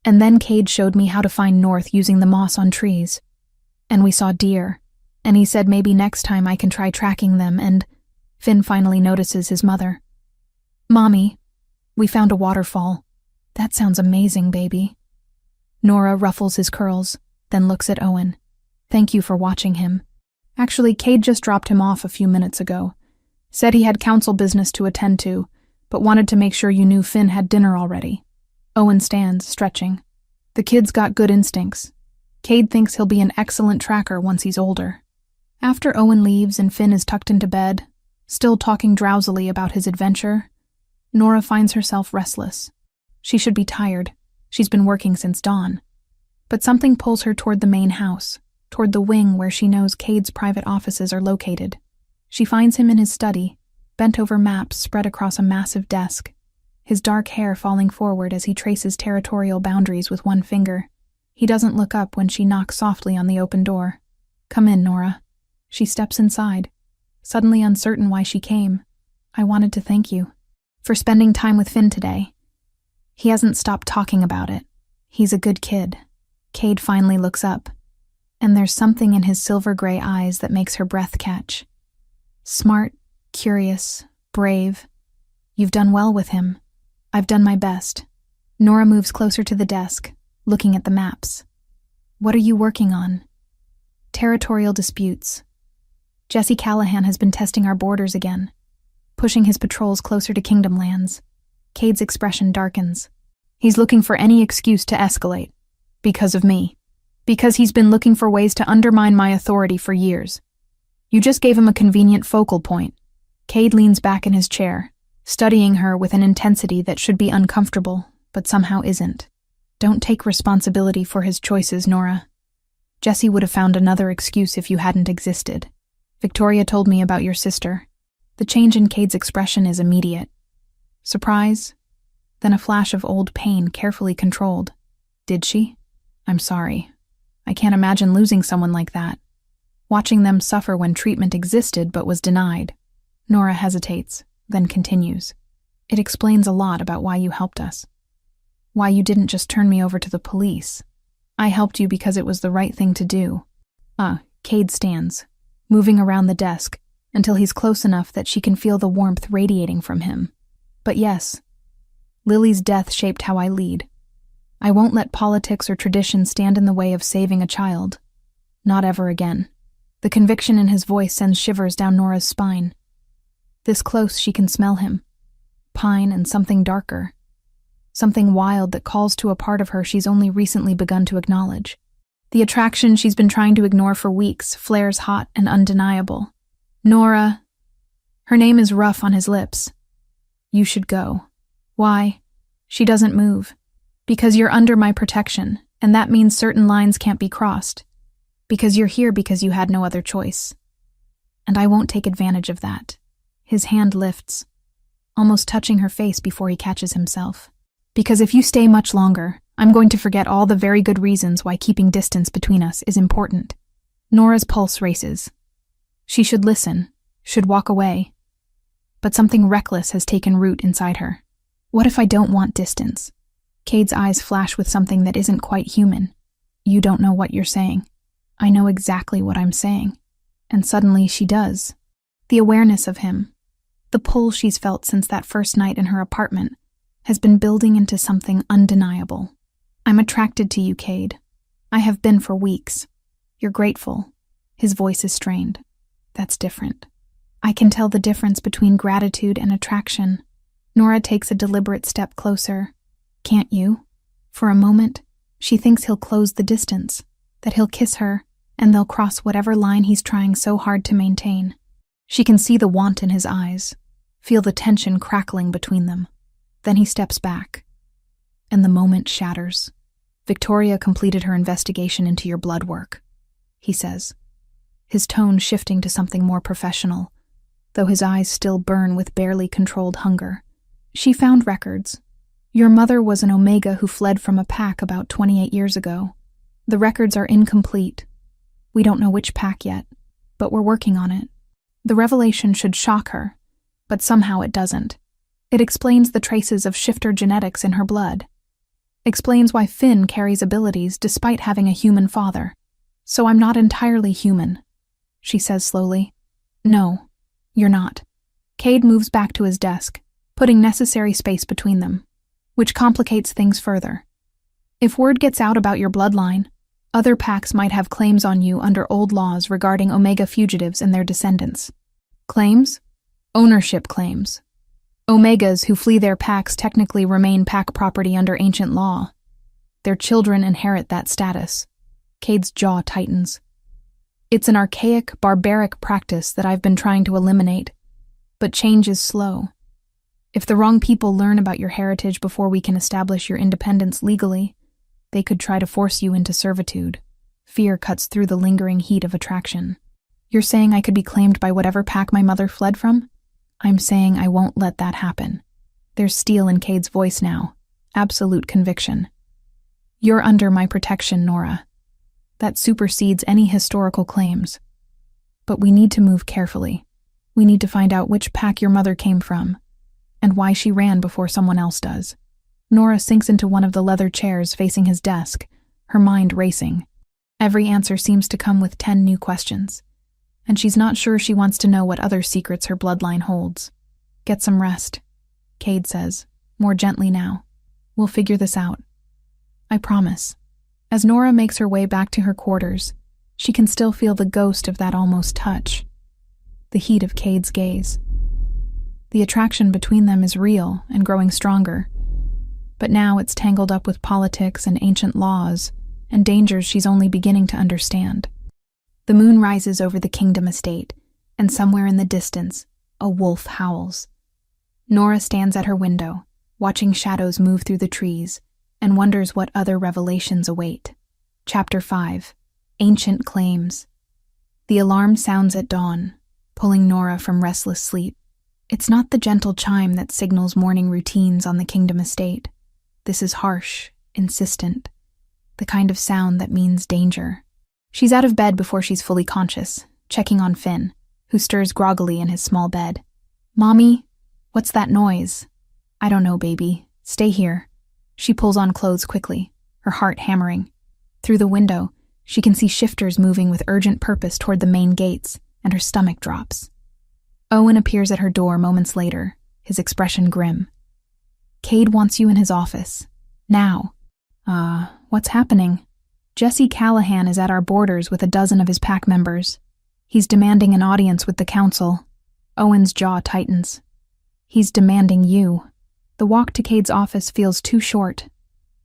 And then Cade showed me how to find North using the moss on trees. And we saw deer, and he said maybe next time I can try tracking them, and Finn finally notices his mother. Mommy, we found a waterfall. That sounds amazing, baby. Nora ruffles his curls, then looks at Owen. Thank you for watching him. Actually, Cade just dropped him off a few minutes ago. Said he had council business to attend to, but wanted to make sure you knew Finn had dinner already. Owen stands, stretching. The kid's got good instincts. Cade thinks he'll be an excellent tracker once he's older. After Owen leaves and Finn is tucked into bed, still talking drowsily about his adventure, Nora finds herself restless. She should be tired. She's been working since dawn. But something pulls her toward the main house, toward the wing where she knows Cade's private offices are located. She finds him in his study, bent over maps spread across a massive desk, his dark hair falling forward as he traces territorial boundaries with one finger. He doesn't look up when she knocks softly on the open door. "Come in, Nora." She steps inside, suddenly uncertain why she came. "I wanted to thank you for spending time with Finn today. He hasn't stopped talking about it. He's a good kid." Cade finally looks up, and there's something in his silver-gray eyes that makes her breath catch. "Smart, curious, brave. You've done well with him. I've done my best." Nora moves closer to the desk, looking at the maps. "What are you working on?" "Territorial disputes. Jesse Callahan has been testing our borders again, pushing his patrols closer to Kingdom lands." Cade's expression darkens. "He's looking for any excuse to escalate. Because of me. Because he's been looking for ways to undermine my authority for years. You just gave him a convenient focal point." Cade leans back in his chair, studying her with an intensity that should be uncomfortable, but somehow isn't. "Don't take responsibility for his choices, Nora. Jesse would have found another excuse if you hadn't existed. Victoria told me about your sister." The change in Cade's expression is immediate. Surprise, then a flash of old pain carefully controlled. "Did she? I'm sorry. I can't imagine losing someone like that. Watching them suffer when treatment existed but was denied." Nora hesitates, then continues. "It explains a lot about why you helped us. Why you didn't just turn me over to the police. I helped you because it was the right thing to do." Cade stands, moving around the desk until he's close enough that she can feel the warmth radiating from him. "But yes, Lily's death shaped how I lead. I won't let politics or tradition stand in the way of saving a child. Not ever again." The conviction in his voice sends shivers down Nora's spine. This close, she can smell him. Pine and something darker. Something wild that calls to a part of her she's only recently begun to acknowledge. The attraction she's been trying to ignore for weeks flares hot and undeniable. "Nora." Her name is rough on his lips. "You should go." "Why?" She doesn't move. "Because you're under my protection, and that means certain lines can't be crossed. Because you're here because you had no other choice. And I won't take advantage of that." His hand lifts, almost touching her face before he catches himself. "Because if you stay much longer, I'm going to forget all the very good reasons why keeping distance between us is important." Nora's pulse races. She should listen, should walk away. But something reckless has taken root inside her. "What if I don't want distance?" Cade's eyes flash with something that isn't quite human. "You don't know what you're saying." "I know exactly what I'm saying." And suddenly she does. The awareness of him, the pull she's felt since that first night in her apartment, has been building into something undeniable. "I'm attracted to you, Cade. I have been for weeks. You're grateful." His voice is strained. "That's different. I can tell the difference between gratitude and attraction." Nora takes a deliberate step closer. "Can't you?" For a moment, she thinks he'll close the distance, that he'll kiss her, and they'll cross whatever line he's trying so hard to maintain. She can see the want in his eyes, feel the tension crackling between them. Then he steps back, and the moment shatters. "Victoria completed her investigation into your blood work," he says, his tone shifting to something more professional, though his eyes still burn with barely controlled hunger. "She found records. Your mother was an Omega who fled from a pack about 28 years ago. The records are incomplete. We don't know which pack yet, but we're working on it." The revelation should shock her, but somehow it doesn't. It explains the traces of shifter genetics in her blood. Explains why Finn carries abilities despite having a human father. "So I'm not entirely human," she says slowly. "No, you're not." Cade moves back to his desk, putting necessary space between them, which complicates things further. "If word gets out about your bloodline, other packs might have claims on you under old laws regarding Omega fugitives and their descendants." "Claims?" "Ownership claims. Omegas who flee their packs technically remain pack property under ancient law. Their children inherit that status. Cade's jaw tightens. It's an archaic, barbaric practice that I've been trying to eliminate, but change is slow. If the wrong people learn about your heritage before we can establish your independence legally, they could try to force you into servitude. Fear cuts through the lingering heat of attraction. You're saying I could be claimed by whatever pack my mother fled from? I'm saying I won't let that happen. There's steel in Cade's voice now. Absolute conviction. You're under my protection, Nora. That supersedes any historical claims. But we need to move carefully. We need to find out which pack your mother came from, and why she ran before someone else does. Nora sinks into one of the leather chairs facing his desk, her mind racing. Every answer seems to come with 10 new questions, and she's not sure she wants to know what other secrets her bloodline holds. Get some rest, Cade says, more gently now. We'll figure this out. I promise. As Nora makes her way back to her quarters, she can still feel the ghost of that almost touch, the heat of Cade's gaze. The attraction between them is real and growing stronger, but now it's tangled up with politics and ancient laws and dangers she's only beginning to understand. The moon rises over the Kingdom estate, and somewhere in the distance, a wolf howls. Nora stands at her window, watching shadows move through the trees, and wonders what other revelations await. Chapter 5. Ancient Claims. The alarm sounds at dawn, pulling Nora from restless sleep. It's not the gentle chime that signals morning routines on the Kingdom estate. This is harsh, insistent, the kind of sound that means danger. She's out of bed before she's fully conscious, checking on Finn, who stirs groggily in his small bed. Mommy, what's that noise? I don't know, baby. Stay here. She pulls on clothes quickly, her heart hammering. Through the window, she can see shifters moving with urgent purpose toward the main gates, and her stomach drops. Owen appears at her door moments later, his expression grim. Cade wants you in his office. Now. What's happening? Jesse Callahan is at our borders with a dozen of his pack members. He's demanding an audience with the council. Owen's jaw tightens. He's demanding you. The walk to Cade's office feels too short.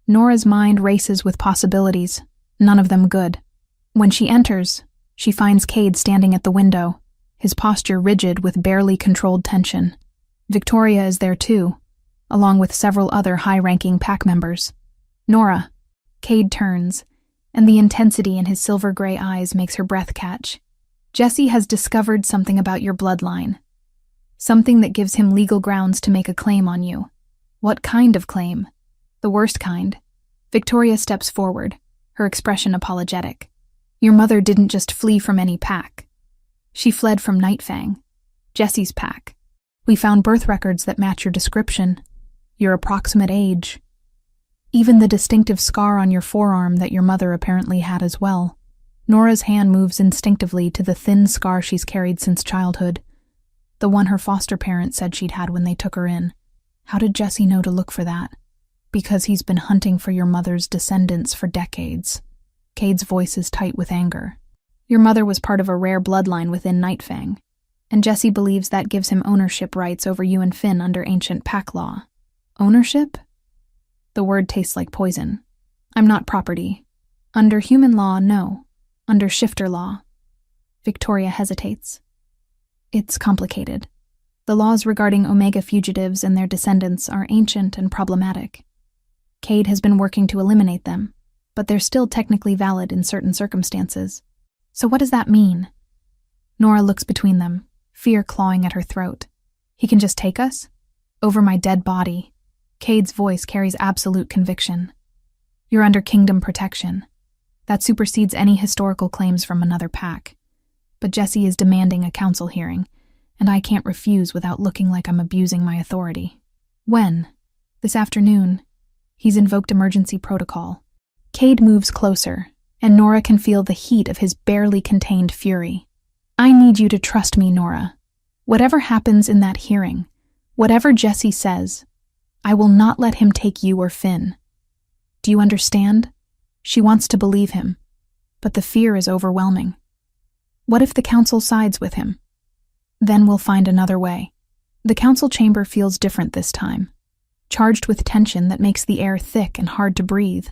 Nora's mind races with possibilities, none of them good. When she enters, she finds Cade standing at the window, his posture rigid with barely controlled tension. Victoria is there too, along with several other high-ranking pack members. Nora. Cade turns, and the intensity in his silver-gray eyes makes her breath catch. Jesse has discovered something about your bloodline. Something that gives him legal grounds to make a claim on you. What kind of claim? The worst kind. Victoria steps forward, her expression apologetic. Your mother didn't just flee from any pack. She fled from Nightfang, Jesse's pack. We found birth records that match your description, your approximate age. Even the distinctive scar on your forearm that your mother apparently had as well. Nora's hand moves instinctively to the thin scar she's carried since childhood, the one her foster parents said she'd had when they took her in. How did Jesse know to look for that? Because he's been hunting for your mother's descendants for decades. Cade's voice is tight with anger. Your mother was part of a rare bloodline within Nightfang, and Jesse believes that gives him ownership rights over you and Finn under ancient pack law. Ownership? The word tastes like poison. I'm not property. Under human law, no. Under shifter law. Victoria hesitates. It's complicated. The laws regarding Omega fugitives and their descendants are ancient and problematic. Cade has been working to eliminate them, but they're still technically valid in certain circumstances. So what does that mean? Nora looks between them, fear clawing at her throat. He can just take us? Over my dead body. Cade's voice carries absolute conviction. You're under kingdom protection. That supersedes any historical claims from another pack. But Jesse is demanding a council hearing, and I can't refuse without looking like I'm abusing my authority. When? This afternoon. He's invoked emergency protocol. Cade moves closer, and Nora can feel the heat of his barely contained fury. I need you to trust me, Nora. Whatever happens in that hearing, whatever Jesse says, I will not let him take you or Finn. Do you understand? She wants to believe him, but the fear is overwhelming. What if the council sides with him? Then we'll find another way. The council chamber feels different this time, charged with tension that makes the air thick and hard to breathe.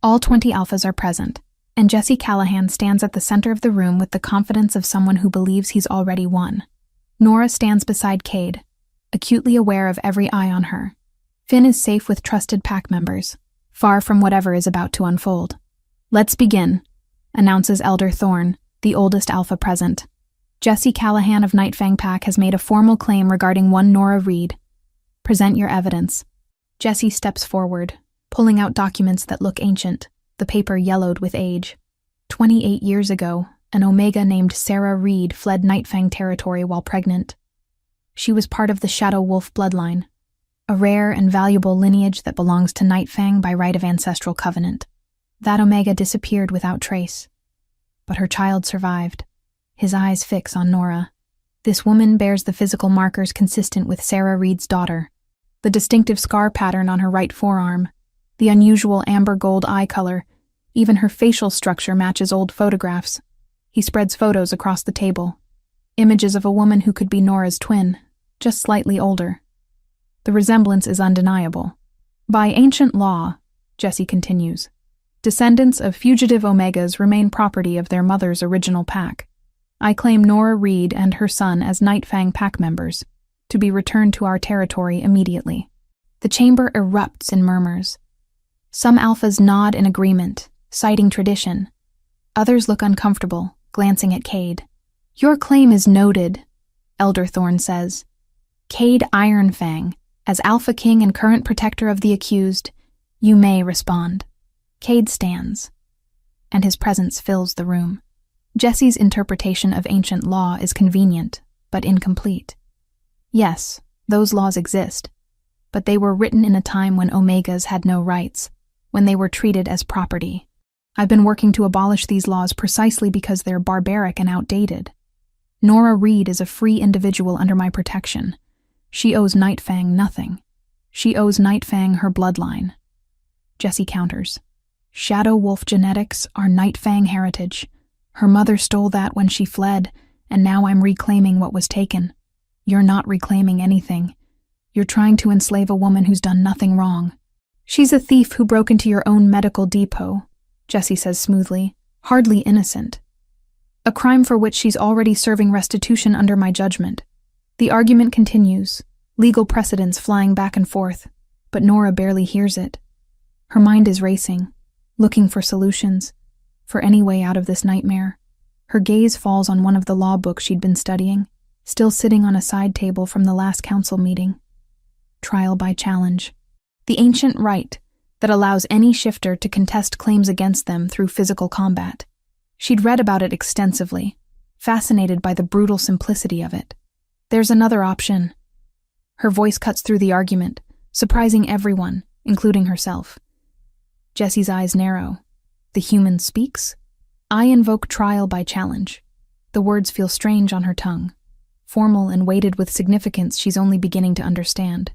All 20 alphas are present, and Jesse Callahan stands at the center of the room with the confidence of someone who believes he's already won. Nora stands beside Cade, acutely aware of every eye on her. Finn is safe with trusted pack members, far from whatever is about to unfold. "Let's begin," announces Elder Thorne, the oldest alpha present. Jesse Callahan of Nightfang Pack has made a formal claim regarding one Nora Reed. "Present your evidence." Jesse steps forward, pulling out documents that look ancient, the paper yellowed with age. 28 years ago, an Omega named Sarah Reed fled Nightfang territory while pregnant. She was part of the Shadow Wolf bloodline, a rare and valuable lineage that belongs to Nightfang by right of ancestral covenant. That Omega disappeared without trace, but her child survived. His eyes fix on Nora. This woman bears the physical markers consistent with Sarah Reed's daughter. The distinctive scar pattern on her right forearm, the unusual amber gold eye color, even her facial structure matches old photographs. He spreads photos across the table. Images of a woman who could be Nora's twin, just slightly older. The resemblance is undeniable. By ancient law, Jesse continues, descendants of fugitive Omegas remain property of their mother's original pack. I claim Nora Reed and her son as Nightfang Pack members, to be returned to our territory immediately. The chamber erupts in murmurs. Some alphas nod in agreement, citing tradition. Others look uncomfortable, glancing at Cade. "Your claim is noted," Elder Thorne says. "Cade Ironfang, as Alpha King and current protector of the accused, you may respond." Cade stands, and his presence fills the room. Jesse's interpretation of ancient law is convenient, but incomplete. Yes, those laws exist, but they were written in a time when Omegas had no rights, when they were treated as property. I've been working to abolish these laws precisely because they're barbaric and outdated. Nora Reed is a free individual under my protection. She owes Nightfang nothing. She owes Nightfang her bloodline. Jesse counters. Shadow Wolf genetics are Nightfang heritage. Her mother stole that when she fled, and now I'm reclaiming what was taken. You're not reclaiming anything. You're trying to enslave a woman who's done nothing wrong. She's a thief who broke into your own medical depot, Jesse says smoothly, hardly innocent. A crime for which she's already serving restitution under my judgment. The argument continues, legal precedents flying back and forth, but Nora barely hears it. Her mind is racing, looking for solutions, for any way out of this nightmare. Her gaze falls on one of the law books she'd been studying, still sitting on a side table from the last council meeting. Trial by challenge. The ancient right that allows any shifter to contest claims against them through physical combat. She'd read about it extensively, fascinated by the brutal simplicity of it. There's another option. Her voice cuts through the argument, surprising everyone, including herself. Jesse's eyes narrow. The human speaks? I invoke trial by challenge. The words feel strange on her tongue, formal and weighted with significance she's only beginning to understand.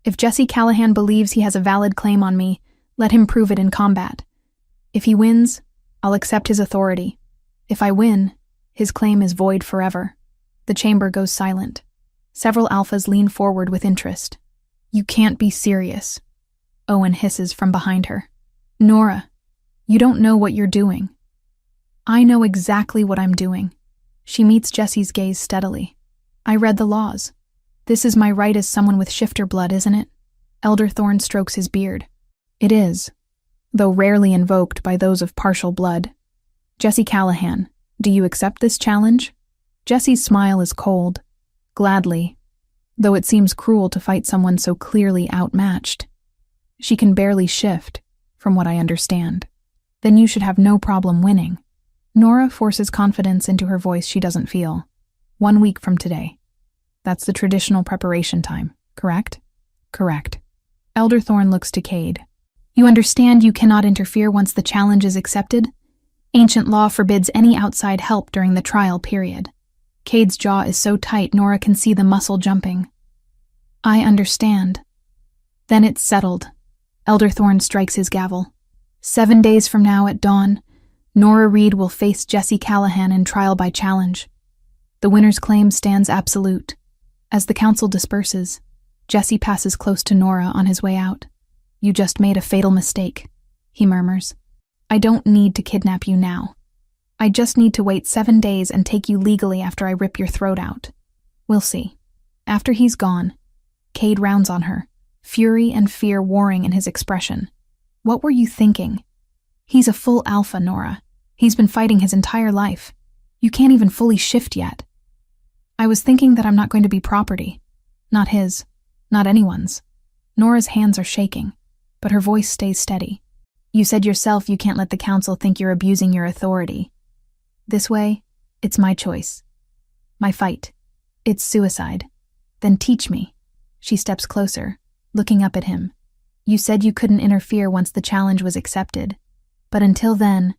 If Jesse Callahan believes he has a valid claim on me, let him prove it in combat. If he wins, I'll accept his authority. If I win, his claim is void forever. The chamber goes silent. Several alphas lean forward with interest. You can't be serious, Owen hisses from behind her. Nora, you don't know what you're doing. I know exactly what I'm doing. She meets Jesse's gaze steadily. I read the laws. This is my right as someone with shifter blood, isn't it? Elder Thorne strokes his beard. It is, though rarely invoked by those of partial blood. Jesse Callahan, do you accept this challenge? Jesse's smile is cold, gladly, though it seems cruel to fight someone so clearly outmatched. She can barely shift, from what I understand. Then you should have no problem winning. Nora forces confidence into her voice she doesn't feel. 1 week from today. That's the traditional preparation time, correct? Correct. Elder Thorne looks to Cade. You understand you cannot interfere once the challenge is accepted? Ancient law forbids any outside help during the trial period. Cade's jaw is so tight Nora can see the muscle jumping. I understand. Then it's settled. Elder Thorne strikes his gavel. 7 days from now at dawn, Nora Reed will face Jesse Callahan in trial by challenge. The winner's claim stands absolute. As the council disperses, Jesse passes close to Nora on his way out. You just made a fatal mistake, he murmurs. I don't need to kidnap you now. I just need to wait 7 days and take you legally after I rip your throat out. We'll see." After he's gone, Cade rounds on her, fury and fear warring in his expression. "What were you thinking? He's a full alpha, Nora. He's been fighting his entire life. You can't even fully shift yet." "I was thinking that I'm not going to be property. Not his. Not anyone's." Nora's hands are shaking, but her voice stays steady. "You said yourself you can't let the council think you're abusing your authority. This way, it's my choice. My fight. It's suicide. Then teach me." She steps closer, looking up at him. "You said you couldn't interfere once the challenge was accepted. But until then,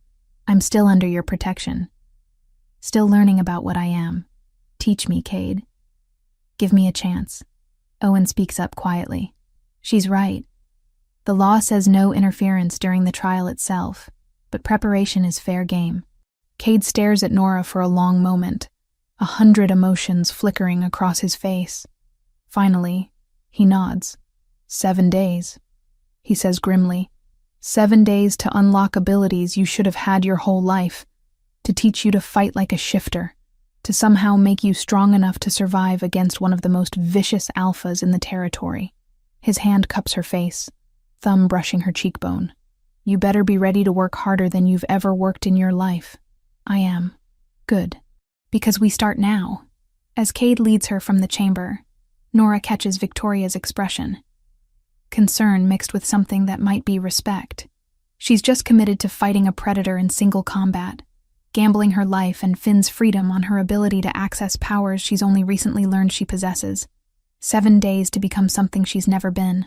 I'm still under your protection. Still learning about what I am. Teach me, Cade. Give me a chance." Owen speaks up quietly. "She's right. The law says no interference during the trial itself, but preparation is fair game." Cade stares at Nora for a long moment, 100 emotions flickering across his face. Finally, he nods. 7 days, he says grimly. 7 days to unlock abilities you should have had your whole life, to teach you to fight like a shifter, to somehow make you strong enough to survive against one of the most vicious alphas in the territory. His hand cups her face, thumb brushing her cheekbone. "You better be ready to work harder than you've ever worked in your life." "I am." "Good. Because we start now." As Cade leads her from the chamber, Nora catches Victoria's expression. Concern mixed with something that might be respect. She's just committed to fighting a predator in single combat, gambling her life and Finn's freedom on her ability to access powers she's only recently learned she possesses. 7 days to become something she's never been.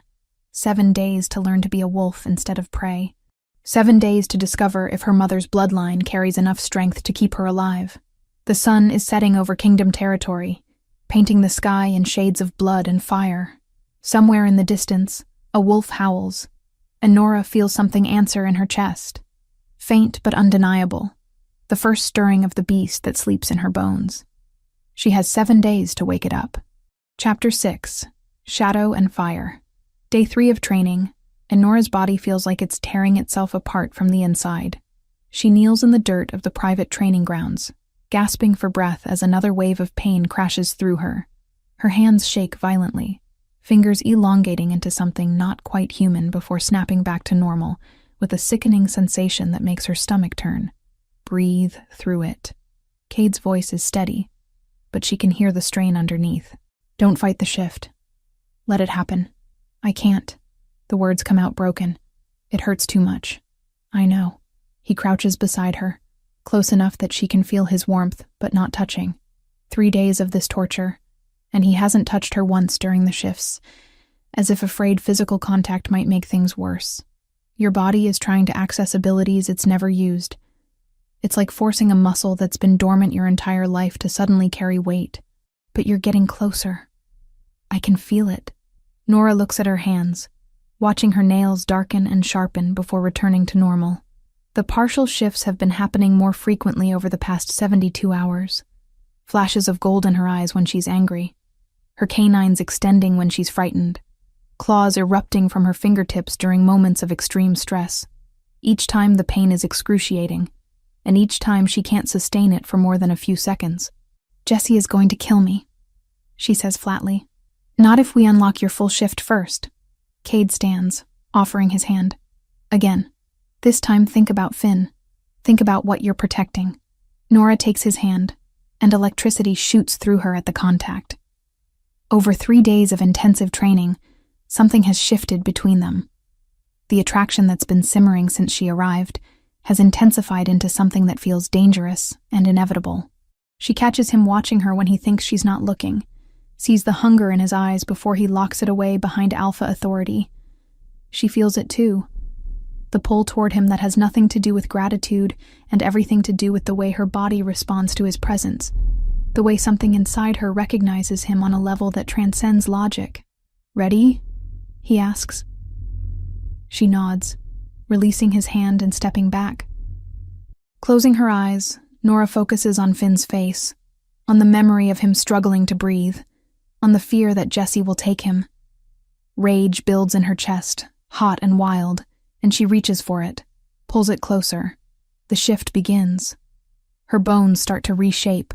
7 days to learn to be a wolf instead of prey. 7 days to discover if her mother's bloodline carries enough strength to keep her alive. The sun is setting over Kingdom territory, painting the sky in shades of blood and fire. Somewhere in the distance, a wolf howls, and Nora feels something answer in her chest. Faint but undeniable, the first stirring of the beast that sleeps in her bones. She has 7 days to wake it up. Chapter 6, Shadow and Fire. Day 3 of training, and Nora's body feels like it's tearing itself apart from the inside. She kneels in the dirt of the private training grounds, gasping for breath as another wave of pain crashes through her. Her hands shake violently, fingers elongating into something not quite human before snapping back to normal, with a sickening sensation that makes her stomach turn. Breathe through it. Cade's voice is steady, but she can hear the strain underneath. "Don't fight the shift. Let it happen." "I can't." The words come out broken. "It hurts too much." "I know." He crouches beside her, close enough that she can feel his warmth, but not touching. 3 days of this torture, and he hasn't touched her once during the shifts, as if afraid physical contact might make things worse. Your body is trying to access abilities it's never used. It's like forcing a muscle that's been dormant your entire life to suddenly carry weight. But you're getting closer. I can feel it. Nora looks at her hands, watching her nails darken and sharpen before returning to normal. The partial shifts have been happening more frequently over the past 72 hours. Flashes of gold in her eyes when she's angry, her canines extending when she's frightened, claws erupting from her fingertips during moments of extreme stress. Each time the pain is excruciating, and each time she can't sustain it for more than a few seconds. "Jesse is going to kill me," she says flatly. "Not if we unlock your full shift first." Cade stands, offering his hand. Again. This time think about Finn. Think about what you're protecting. Nora takes his hand, and electricity shoots through her at the contact. Over 3 days of intensive training, something has shifted between them. The attraction that's been simmering since she arrived has intensified into something that feels dangerous and inevitable. She catches him watching her when he thinks she's not looking, sees the hunger in his eyes before he locks it away behind alpha authority. She feels it too. The pull toward him that has nothing to do with gratitude and everything to do with the way her body responds to his presence, the way something inside her recognizes him on a level that transcends logic. "Ready?" he asks. She nods, releasing his hand and stepping back. Closing her eyes, Nora focuses on Finn's face, on the memory of him struggling to breathe, on the fear that Jesse will take him. Rage builds in her chest, hot and wild, and she reaches for it, pulls it closer. The shift begins. Her bones start to reshape,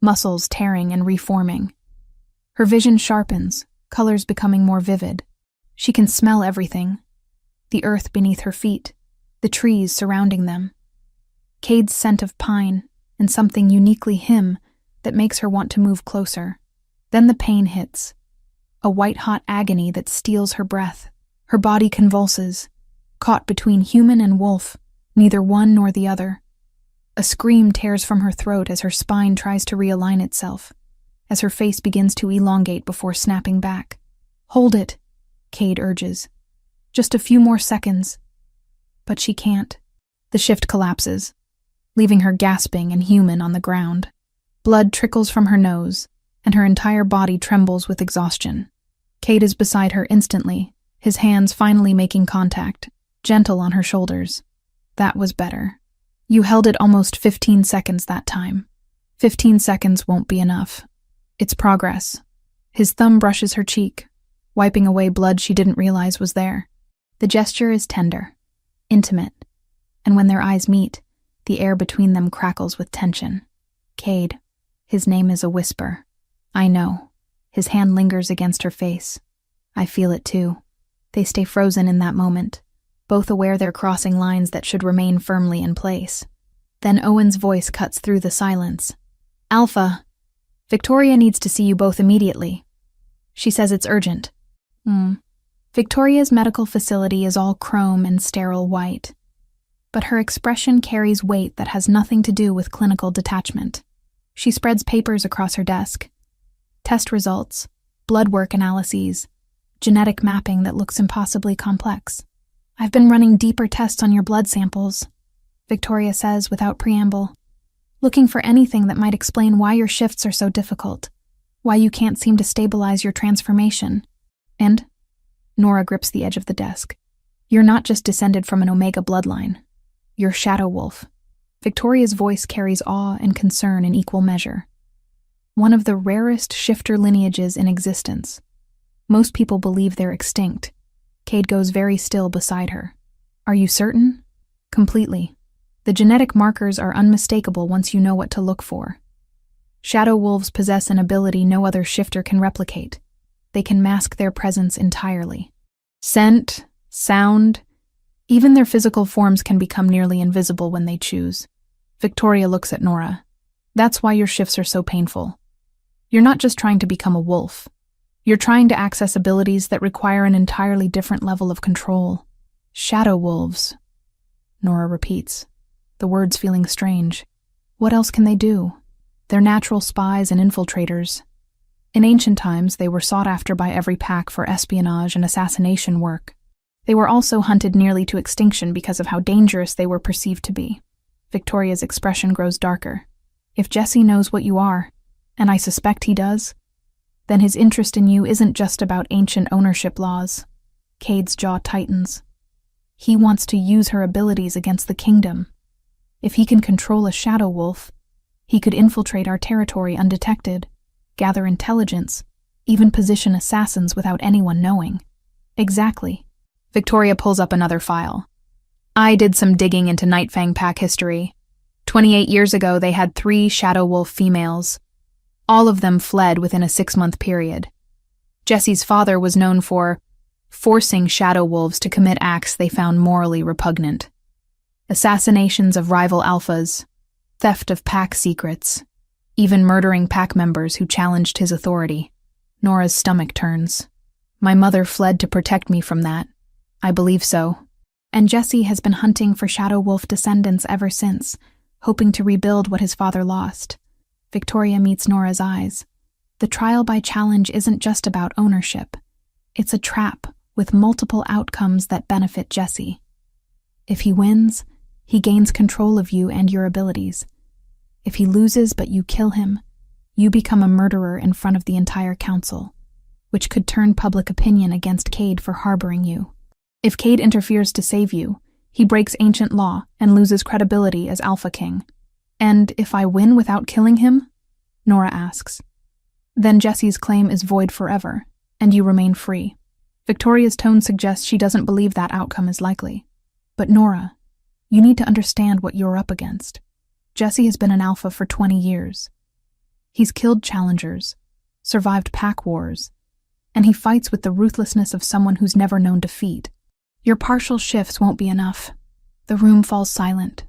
muscles tearing and reforming. Her vision sharpens, colors becoming more vivid. She can smell everything. The earth beneath her feet, the trees surrounding them. Cade's scent of pine, and something uniquely him that makes her want to move closer. Then the pain hits. A white-hot agony that steals her breath. Her body convulses, caught between human and wolf, neither one nor the other. A scream tears from her throat as her spine tries to realign itself, as her face begins to elongate before snapping back. "Hold it," Cade urges. "Just a few more seconds." But she can't. The shift collapses, leaving her gasping and human on the ground. Blood trickles from her nose, and her entire body trembles with exhaustion. Cade is beside her instantly, his hands finally making contact, gentle on her shoulders. "That was better. You held it almost 15 seconds that time. 15 seconds won't be enough. It's progress." His thumb brushes her cheek, wiping away blood she didn't realize was there. The gesture is tender, intimate, and when their eyes meet, the air between them crackles with tension. "Cade." His name is a whisper. "I know." His hand lingers against her face. "I feel it too." They stay frozen in that moment, both aware they're crossing lines that should remain firmly in place. Then Owen's voice cuts through the silence. "Alpha, Victoria needs to see you both immediately. She says it's urgent." Victoria's medical facility is all chrome and sterile white, but her expression carries weight that has nothing to do with clinical detachment. She spreads papers across her desk. Test results, blood work analyses, genetic mapping that looks impossibly complex. "I've been running deeper tests on your blood samples," Victoria says without preamble, "looking for anything that might explain why your shifts are so difficult, why you can't seem to stabilize your transformation. And," Nora grips the edge of the desk, "you're not just descended from an Omega bloodline. You're Shadow Wolf." Victoria's voice carries awe and concern in equal measure. One of the rarest shifter lineages in existence. Most people believe they're extinct. Cade goes very still beside her. "Are you certain?" "Completely. The genetic markers are unmistakable once you know what to look for. Shadow wolves possess an ability no other shifter can replicate. They can mask their presence entirely. Scent, sound, even their physical forms can become nearly invisible when they choose." Victoria looks at Nora. "That's why your shifts are so painful. You're not just trying to become a wolf. You're trying to access abilities that require an entirely different level of control." "Shadow wolves," Nora repeats, the words feeling strange. "What else can they do? They're natural spies and infiltrators. In ancient times, they were sought after by every pack for espionage and assassination work. They were also hunted nearly to extinction because of how dangerous they were perceived to be." Victoria's expression grows darker. "If Jesse knows what you are, and I suspect he does, then his interest in you isn't just about ancient ownership laws." Cade's jaw tightens. "He wants to use her abilities against the kingdom. If he can control a shadow wolf, he could infiltrate our territory undetected, gather intelligence, even position assassins without anyone knowing." "Exactly." Victoria pulls up another file. "I did some digging into Nightfang pack history. 28 years ago, they had 3 shadow wolf females. All of them fled within a 6-month period. Jesse's father was known for forcing shadow wolves to commit acts they found morally repugnant. Assassinations of rival alphas, theft of pack secrets, even murdering pack members who challenged his authority." Nora's stomach turns. "My mother fled to protect me from that. I believe so." "And Jesse has been hunting for shadow wolf descendants ever since, hoping to rebuild what his father lost." Victoria meets Nora's eyes. The trial by challenge isn't just about ownership. It's a trap with multiple outcomes that benefit Jesse. If he wins, he gains control of you and your abilities. If he loses but you kill him, you become a murderer in front of the entire council, which could turn public opinion against Cade for harboring you. If Cade interferes to save you, he breaks ancient law and loses credibility as Alpha King. "And if I win without killing him?" Nora asks. "Then Jesse's claim is void forever, and you remain free." Victoria's tone suggests she doesn't believe that outcome is likely. "But Nora, You need to understand what you're up against. Jesse has been an alpha for 20 years. He's killed challengers, survived pack wars, and he fights with the ruthlessness of someone who's never known defeat. Your partial shifts won't be enough. The room falls silent,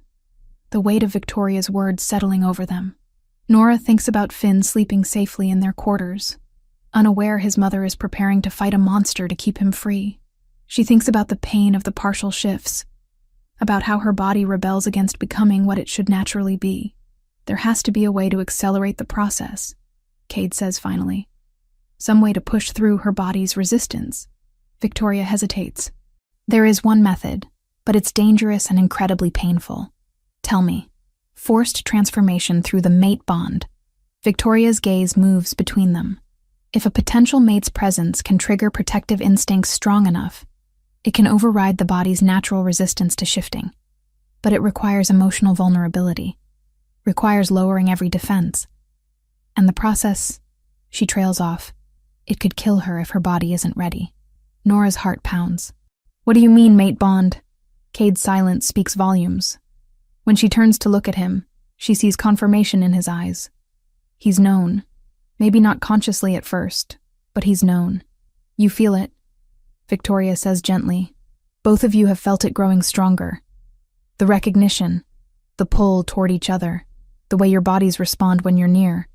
the weight of Victoria's words settling over them. Nora thinks about Finn sleeping safely in their quarters, unaware his mother is preparing to fight a monster to keep him free. She thinks about the pain of the partial shifts, about how her body rebels against becoming what it should naturally be. There has to be a way to accelerate the process, Cade says finally. Some way to push through her body's resistance. Victoria hesitates. There is one method, but it's dangerous and incredibly painful. Tell me. Forced transformation through the mate bond. Victoria's gaze moves between them. If a potential mate's presence can trigger protective instincts strong enough, it can override the body's natural resistance to shifting. But it requires emotional vulnerability, requires lowering every defense. And the process, she trails off. It could kill her if her body isn't ready. Nora's heart pounds. What do you mean, mate bond? Cade's silence speaks volumes. When she turns to look at him, she sees confirmation in his eyes. He's known. Maybe not consciously at first, but he's known. You feel it, Victoria says gently. Both of you have felt it growing stronger. The recognition, the pull toward each other, the way your bodies respond when you're near.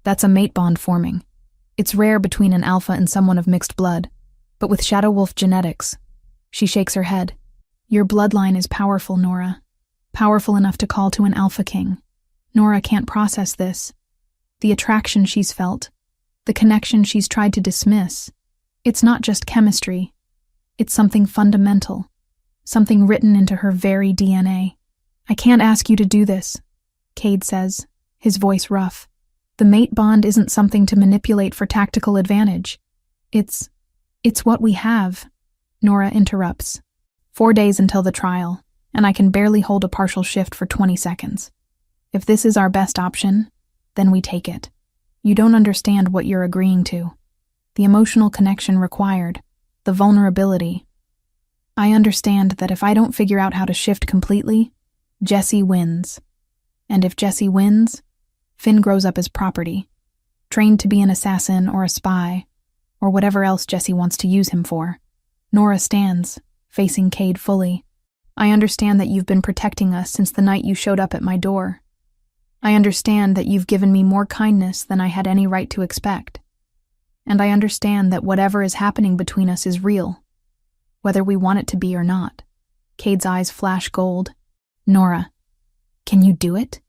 That's a mate bond forming. It's rare between an alpha and someone of mixed blood, but with Shadow Wolf genetics. She shakes her head. Your bloodline is powerful, Nora. Powerful enough to call to an alpha king. Nora can't process this. The attraction she's felt, the connection she's tried to dismiss. It's not just chemistry. It's something fundamental, something written into her very DNA. I can't ask you to do this, Cade says, his voice rough. The mate bond isn't something to manipulate for tactical advantage. It's what we have, Nora interrupts. 4 days until the trial, and I can barely hold a partial shift for 20 seconds. If this is our best option, then we take it. You don't understand what you're agreeing to. The emotional connection required, the vulnerability. I understand that if I don't figure out how to shift completely, Jesse wins. And if Jesse wins, Finn grows up as property, trained to be an assassin or a spy, or whatever else Jesse wants to use him for. Nora stands, facing Cade fully. I understand that you've been protecting us since the night you showed up at my door. I understand that you've given me more kindness than I had any right to expect. And I understand that whatever is happening between us is real, whether we want it to be or not. Cade's eyes flash gold. Nora, can you do it?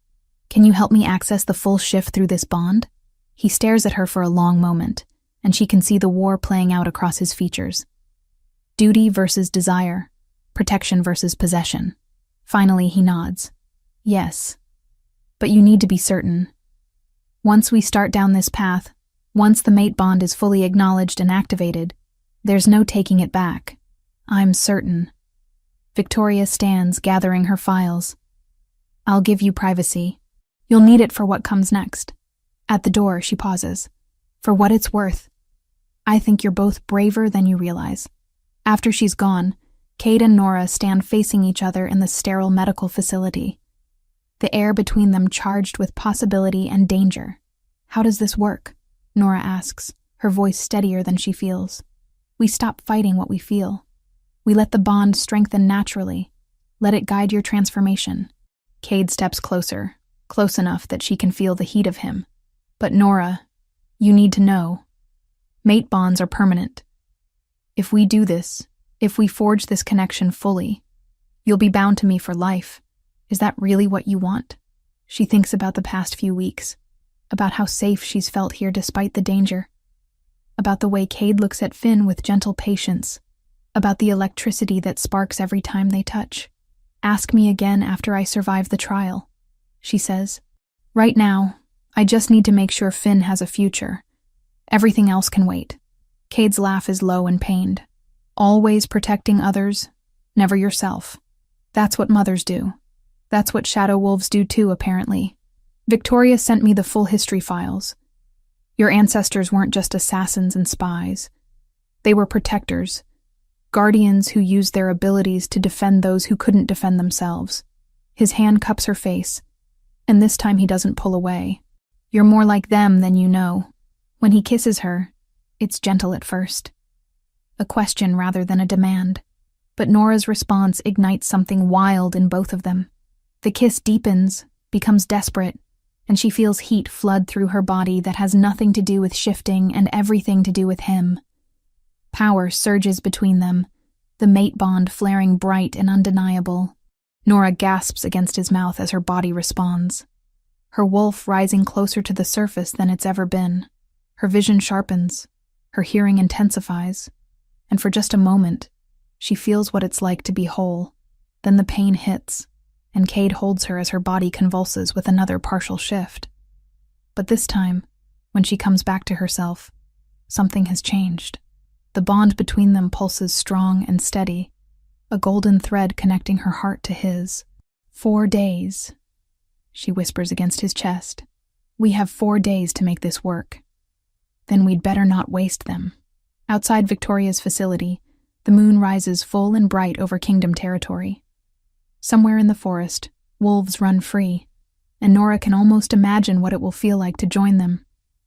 Can you help me access the full shift through this bond? He stares at her for a long moment, and she can see the war playing out across his features. Duty versus desire, protection versus possession. Finally, he nods. Yes, but you need to be certain. Once we start down this path, once the mate bond is fully acknowledged and activated, there's no taking it back. I'm certain. Victoria stands, gathering her files. I'll give you privacy. You'll need it for what comes next. At the door, she pauses. For what it's worth, I think you're both braver than you realize. After she's gone, Cade and Nora stand facing each other in the sterile medical facility, the air between them charged with possibility and danger. How does this work? Nora asks, her voice steadier than she feels. We stop fighting what we feel. We let the bond strengthen naturally. Let it guide your transformation. Cade steps closer, close enough that she can feel the heat of him. But Nora, you need to know. Mate bonds are permanent. If we do this, if we forge this connection fully, you'll be bound to me for life. Is that really what you want? She thinks about the past few weeks, about how safe she's felt here despite the danger, about the way Cade looks at Finn with gentle patience, about the electricity that sparks every time they touch. Ask me again after I survive the trial, she says. Right now, I just need to make sure Finn has a future. Everything else can wait. Cade's laugh is low and pained. Always protecting others, never yourself. That's what mothers do. That's what shadow wolves do too, apparently. Victoria sent me the full history files. Your ancestors weren't just assassins and spies. They were protectors, guardians who use their abilities to defend those who couldn't defend themselves. His hand cups her face, and this time he doesn't pull away. You're more like them than you know. When he kisses her, it's gentle at first. A question rather than a demand. But Nora's response ignites something wild in both of them. The kiss deepens, becomes desperate, and she feels heat flood through her body that has nothing to do with shifting and everything to do with him. Power surges between them, the mate bond flaring bright and undeniable. Nora gasps against his mouth as her body responds. Her wolf rising closer to the surface than it's ever been. Her vision sharpens, her hearing intensifies, and for just a moment, she feels what it's like to be whole. Then the pain hits, and Cade holds her as her body convulses with another partial shift. But this time, when she comes back to herself, something has changed. The bond between them pulses strong and steady, a golden thread connecting her heart to his. 4 days, she whispers against his chest. We have 4 days to make this work. Then we'd better not waste them. Outside Victoria's facility, the moon rises full and bright over kingdom territory. Somewhere in the forest, wolves run free, and Nora can almost imagine what it will feel like to join them.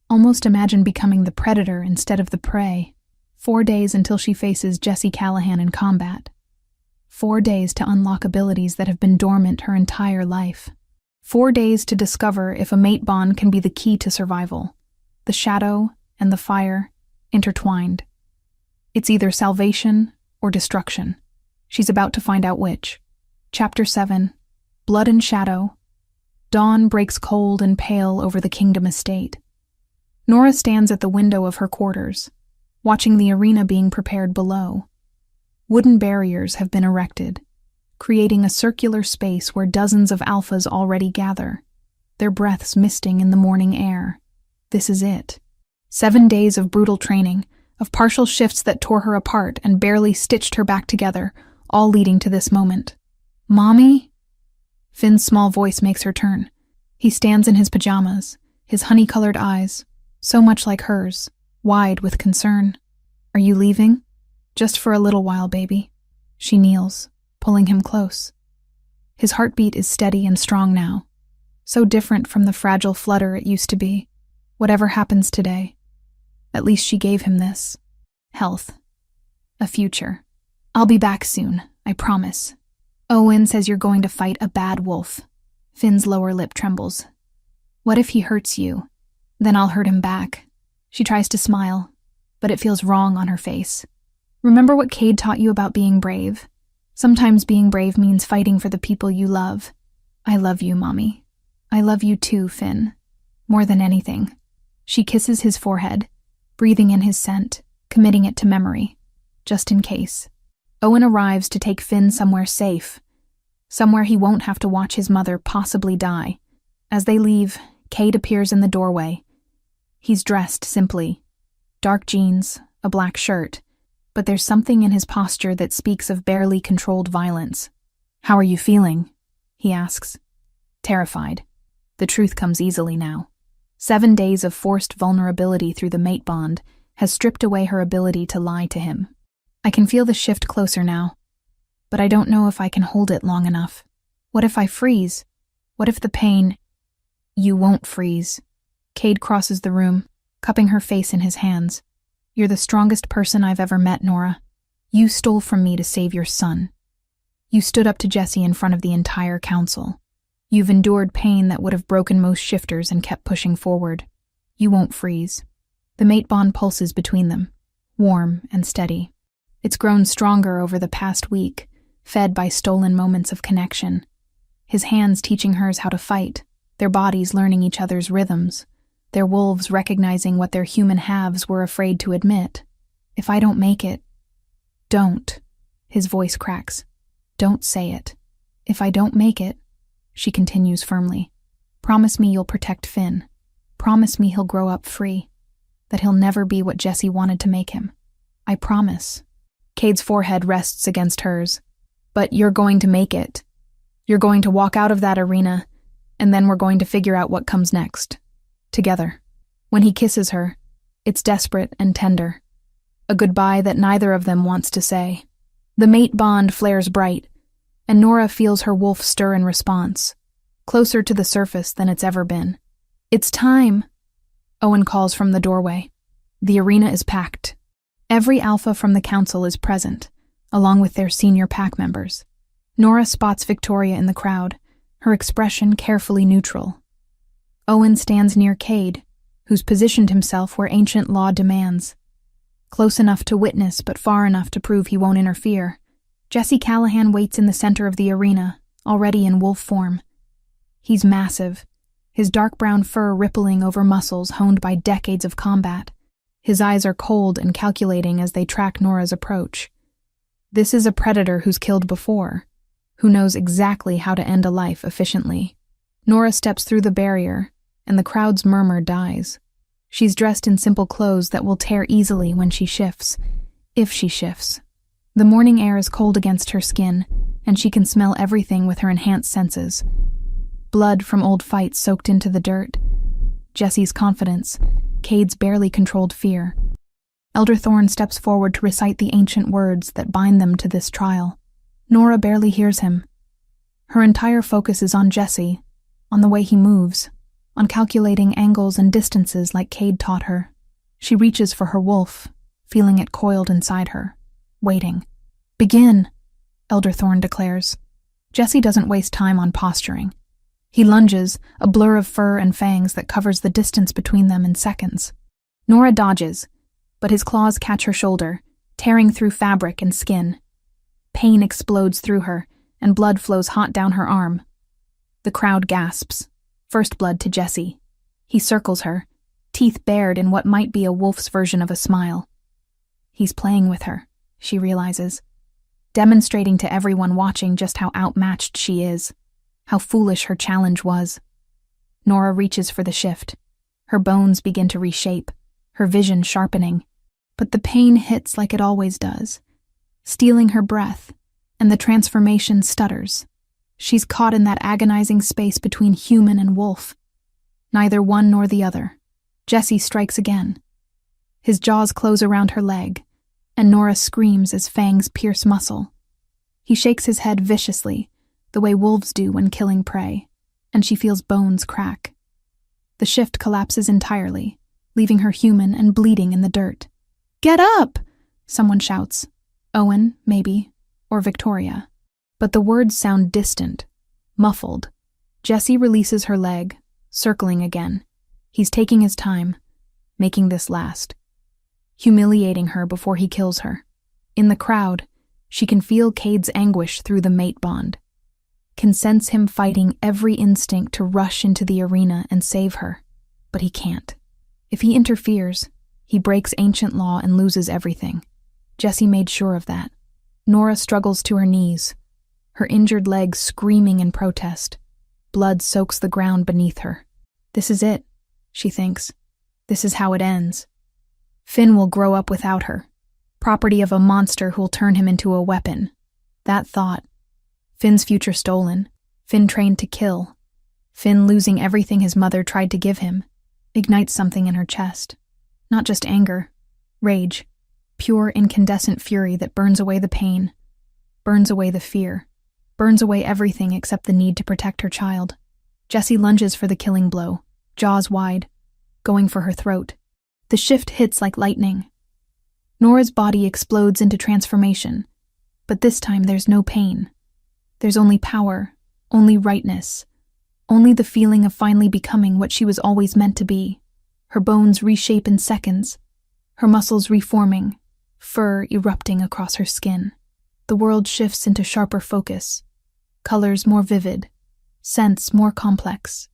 Almost imagine becoming the predator instead of the prey. 4 days until she faces Jesse Callahan in combat. 4 days to unlock abilities that have been dormant her entire life. 4 days to discover if a mate bond can be the key to survival. The shadow and the fire intertwined. It's either salvation or destruction. She's about to find out which. Chapter 7. Blood and Shadow. Dawn breaks cold and pale over the kingdom estate. Nora stands at the window of her quarters, watching the arena being prepared below. Wooden barriers have been erected, creating a circular space where dozens of alphas already gather, their breaths misting in the morning air. This is it. 7 days of brutal training, of partial shifts that tore her apart and barely stitched her back together, all leading to this moment. Mommy? Finn's small voice makes her turn. He stands in his pajamas, his honey-colored eyes, so much like hers, wide with concern. Are you leaving? Just for a little while, baby. She kneels, pulling him close. His heartbeat is steady and strong now, so different from the fragile flutter it used to be. Whatever happens today, at least she gave him this. Health. A future. I'll be back soon, I promise. Owen says you're going to fight a bad wolf. Finn's lower lip trembles. What if he hurts you? Then I'll hurt him back. She tries to smile, but it feels wrong on her face. Remember what Cade taught you about being brave? Sometimes being brave means fighting for the people you love. I love you, Mommy. I love you too, Finn. More than anything. She kisses his forehead, breathing in his scent, committing it to memory, just in case. Owen arrives to take Finn somewhere safe, somewhere he won't have to watch his mother possibly die. As they leave, Cade appears in the doorway. He's dressed simply. Dark jeans, a black shirt, but there's something in his posture that speaks of barely controlled violence. How are you feeling? He asks. Terrified. The truth comes easily now. 7 days of forced vulnerability through the mate bond has stripped away her ability to lie to him. I can feel the shift closer now, but I don't know if I can hold it long enough. What if I freeze? What if the pain... You won't freeze. Cade crosses the room, cupping her face in his hands. You're the strongest person I've ever met, Nora. You stole from me to save your son. You stood up to Jesse in front of the entire council. You've endured pain that would have broken most shifters and kept pushing forward. You won't freeze. The mate bond pulses between them, warm and steady. It's grown stronger over the past week, fed by stolen moments of connection. His hands teaching hers how to fight, their bodies learning each other's rhythms, their wolves recognizing what their human halves were afraid to admit. If I don't make it, don't. His voice cracks. Don't say it. If I don't make it, she continues firmly. Promise me you'll protect Finn. Promise me he'll grow up free. That he'll never be what Jesse wanted to make him. I promise. Cade's forehead rests against hers. But you're going to make it. You're going to walk out of that arena, and then we're going to figure out what comes next. Together. When he kisses her, it's desperate and tender. A goodbye that neither of them wants to say. The mate bond flares bright, and Nora feels her wolf stir in response, closer to the surface than it's ever been. "It's time," Owen calls from the doorway. The arena is packed. Every alpha from the council is present, along with their senior pack members. Nora spots Victoria in the crowd, her expression carefully neutral. Owen stands near Cade, who's positioned himself where ancient law demands. Close enough to witness, but far enough to prove he won't interfere. Jesse Callahan waits in the center of the arena, already in wolf form. He's massive, his dark brown fur rippling over muscles honed by decades of combat. His eyes are cold and calculating as they track Nora's approach. This is a predator who's killed before, who knows exactly how to end a life efficiently. Nora steps through the barrier, and the crowd's murmur dies. She's dressed in simple clothes that will tear easily when she shifts, if she shifts. The morning air is cold against her skin, and she can smell everything with her enhanced senses. Blood from old fights soaked into the dirt. Jesse's confidence, Cade's barely controlled fear. Elder Thorne steps forward to recite the ancient words that bind them to this trial. Nora barely hears him. Her entire focus is on Jesse, on the way he moves, on calculating angles and distances like Cade taught her. She reaches for her wolf, feeling it coiled inside her, waiting. "Begin," Elder Thorne declares. Jesse doesn't waste time on posturing. He lunges, a blur of fur and fangs that covers the distance between them in seconds. Nora dodges, but his claws catch her shoulder, tearing through fabric and skin. Pain explodes through her, and blood flows hot down her arm. The crowd gasps. First blood to Jesse. He circles her, teeth bared in what might be a wolf's version of a smile. He's playing with her, she realizes, demonstrating to everyone watching just how outmatched she is, how foolish her challenge was. Nora reaches for the shift. Her bones begin to reshape, her vision sharpening. But the pain hits like it always does, stealing her breath, and the transformation stutters. She's caught in that agonizing space between human and wolf. Neither one nor the other. Jesse strikes again. His jaws close around her leg, and Nora screams as fangs pierce muscle. He shakes his head viciously, the way wolves do when killing prey, and she feels bones crack. The shift collapses entirely, leaving her human and bleeding in the dirt. "Get up!" someone shouts. Owen, maybe, or Victoria. But the words sound distant, muffled. Jesse releases her leg, circling again. He's taking his time, making this last. Humiliating her before he kills her. In the crowd, she can feel Cade's anguish through the mate bond. Can sense him fighting every instinct to rush into the arena and save her. But he can't. If he interferes, he breaks ancient law and loses everything. Jesse made sure of that. Nora struggles to her knees, her injured leg screaming in protest. Blood soaks the ground beneath her. This is it, she thinks. This is how it ends. Finn will grow up without her, property of a monster who'll turn him into a weapon. That thought. Finn's future stolen. Finn trained to kill. Finn losing everything his mother tried to give him. Ignites something in her chest. Not just anger. Rage. Pure incandescent fury that burns away the pain. Burns away the fear. Burns away everything except the need to protect her child. Jesse lunges for the killing blow, jaws wide, going for her throat. The shift hits like lightning. Nora's body explodes into transformation, but this time there's no pain. There's only power, only rightness, only the feeling of finally becoming what she was always meant to be. Her bones reshape in seconds, her muscles reforming, fur erupting across her skin. The world shifts into sharper focus, colors more vivid, scents more complex.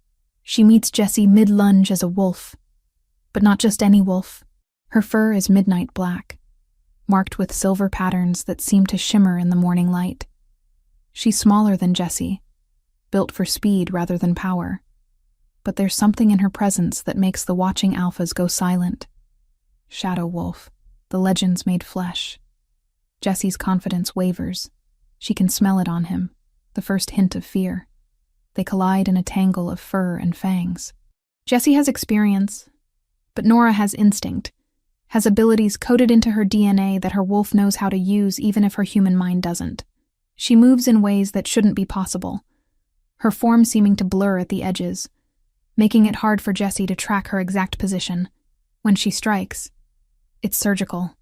She meets Jesse mid-lunge as a wolf, but not just any wolf. Her fur is midnight black, marked with silver patterns that seem to shimmer in the morning light. She's smaller than Jesse, built for speed rather than power, but there's something in her presence that makes the watching alphas go silent. Shadow Wolf, the legends made flesh. Jesse's confidence wavers. She can smell it on him, the first hint of fear. They collide in a tangle of fur and fangs. Jesse has experience, but Nora has instinct, has abilities coded into her DNA that her wolf knows how to use even if her human mind doesn't. She moves in ways that shouldn't be possible, her form seeming to blur at the edges, making it hard for Jesse to track her exact position. When she strikes, it's surgical,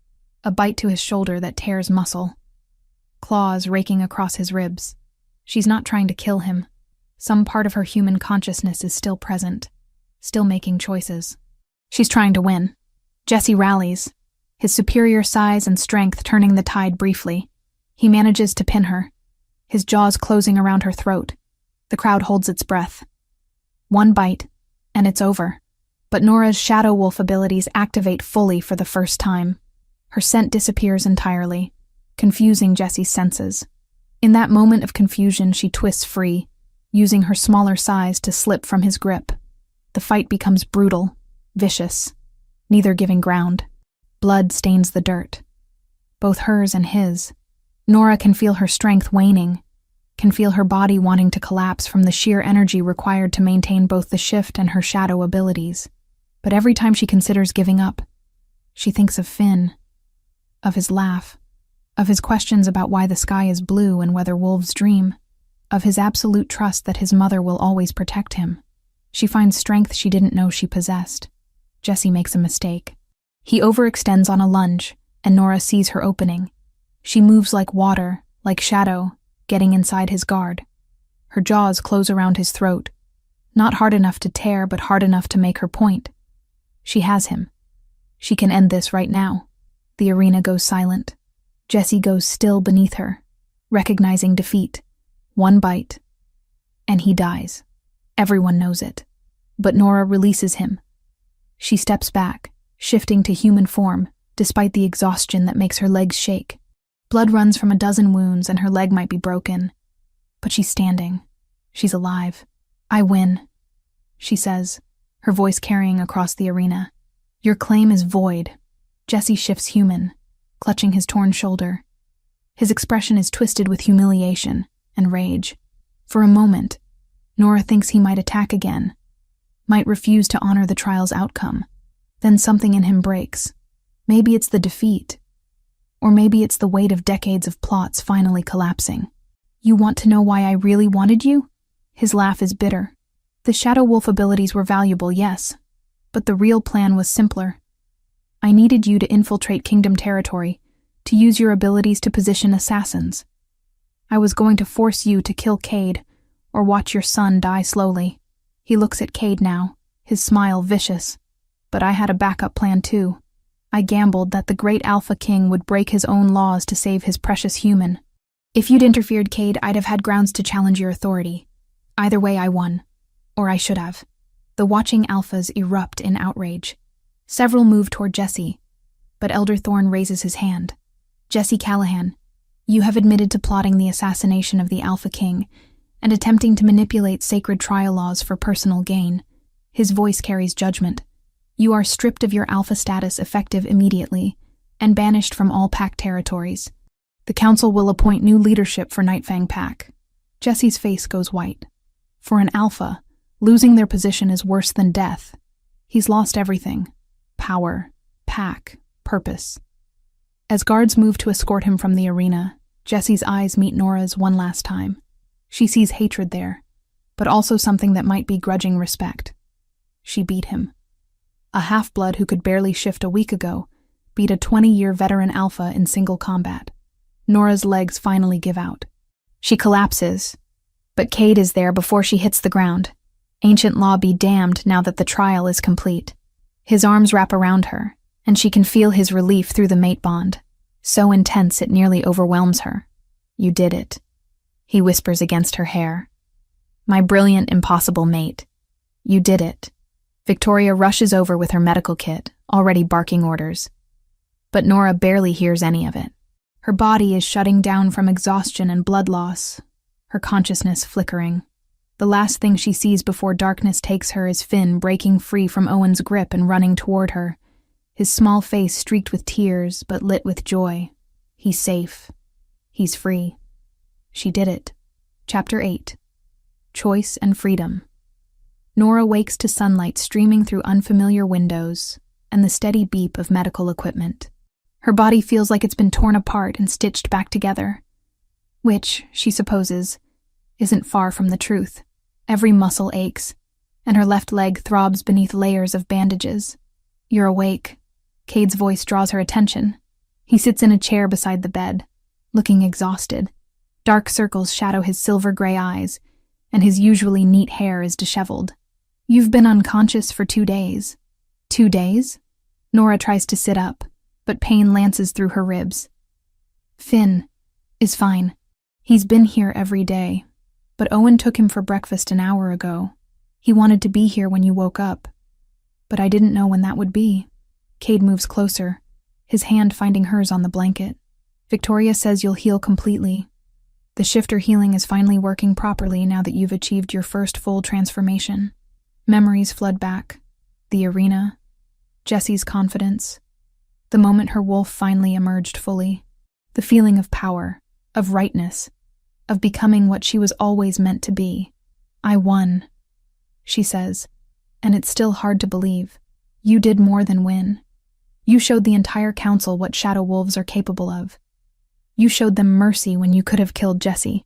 a bite to his shoulder that tears muscle, claws raking across his ribs. She's not trying to kill him. Some part of her human consciousness is still present, still making choices. She's trying to win. Jesse rallies, his superior size and strength turning the tide briefly. He manages to pin her, his jaws closing around her throat. The crowd holds its breath. One bite, and it's over. But Nora's shadow wolf abilities activate fully for the first time. Her scent disappears entirely, confusing Jesse's senses. In that moment of confusion, she twists free, using her smaller size to slip from his grip. The fight becomes brutal, vicious, neither giving ground. Blood stains the dirt, both hers and his. Nora can feel her strength waning, can feel her body wanting to collapse from the sheer energy required to maintain both the shift and her shadow abilities. But every time she considers giving up, she thinks of Finn, of his laugh, of his questions about why the sky is blue and whether wolves dream, of his absolute trust that his mother will always protect him. She finds strength she didn't know she possessed. Jesse makes a mistake. He overextends on a lunge, and Nora sees her opening. She moves like water, like shadow, getting inside his guard. Her jaws close around his throat, not hard enough to tear, but hard enough to make her point. She has him. She can end this right now. The arena goes silent. Jesse goes still beneath her, recognizing defeat. One bite, and he dies. Everyone knows it. But Nora releases him. She steps back, shifting to human form, despite the exhaustion that makes her legs shake. Blood runs from a dozen wounds and her leg might be broken. But she's standing. She's alive. I win, she says, her voice carrying across the arena. Your claim is void. Jesse shifts human, clutching his torn shoulder. His expression is twisted with humiliation and rage. For a moment, Nora thinks he might attack again, might refuse to honor the trial's outcome. Then something in him breaks. Maybe it's the defeat, or maybe it's the weight of decades of plots finally collapsing. You want to know why I really wanted you? His laugh is bitter. The shadow wolf abilities were valuable, yes, but the real plan was simpler. I needed you to infiltrate Kingdom territory, to use your abilities to position assassins. I was going to force you to kill Cade, or watch your son die slowly. He looks at Cade now, his smile vicious. But I had a backup plan too. I gambled that the great Alpha King would break his own laws to save his precious human. If you'd interfered, Cade, I'd have had grounds to challenge your authority. Either way, I won. Or I should have. The watching alphas erupt in outrage. Several move toward Jesse, but Elder Thorn raises his hand. Jesse Callahan, you have admitted to plotting the assassination of the Alpha King and attempting to manipulate sacred trial laws for personal gain. His voice carries judgment. You are stripped of your Alpha status effective immediately and banished from all Pack territories. The Council will appoint new leadership for Nightfang Pack. Jesse's face goes white. For an Alpha, losing their position is worse than death. He's lost everything. Power, Pack, purpose. As guards move to escort him from the arena, Jesse's eyes meet Nora's one last time. She sees hatred there, but also something that might be grudging respect. She beat him. A half-blood who could barely shift a week ago beat a 20-year veteran Alpha in single combat. Nora's legs finally give out. She collapses, but Cade is there before she hits the ground. Ancient law be damned now that the trial is complete. His arms wrap around her, and she can feel his relief through the mate bond, so intense it nearly overwhelms her. You did it, he whispers against her hair. My brilliant, impossible mate. You did it. Victoria rushes over with her medical kit, already barking orders. But Nora barely hears any of it. Her body is shutting down from exhaustion and blood loss, her consciousness flickering. The last thing she sees before darkness takes her is Finn breaking free from Owen's grip and running toward her, his small face streaked with tears but lit with joy. He's safe. He's free. She did it. Chapter 8. Choice and Freedom. Nora wakes to sunlight streaming through unfamiliar windows and the steady beep of medical equipment. Her body feels like it's been torn apart and stitched back together, which, she supposes, isn't far from the truth. Every muscle aches, and her left leg throbs beneath layers of bandages. "You're awake." Cade's voice draws her attention. He sits in a chair beside the bed, looking exhausted. Dark circles shadow his silver-gray eyes, and his usually neat hair is disheveled. "You've been unconscious for 2 days." 2 days? Nora tries to sit up, but pain lances through her ribs. "Finn is fine. He's been here every day, but Owen took him for breakfast an hour ago. He wanted to be here when you woke up, but I didn't know when that would be." Cade moves closer, his hand finding hers on the blanket. "Victoria says you'll heal completely. The shifter healing is finally working properly now that you've achieved your first full transformation." Memories flood back. The arena, Jessie's confidence, the moment her wolf finally emerged fully. The feeling of power, of rightness, of becoming what she was always meant to be. "I won," she says, and it's still hard to believe. "You did more than win. You showed the entire council what shadow wolves are capable of. You showed them mercy when you could have killed Jessie."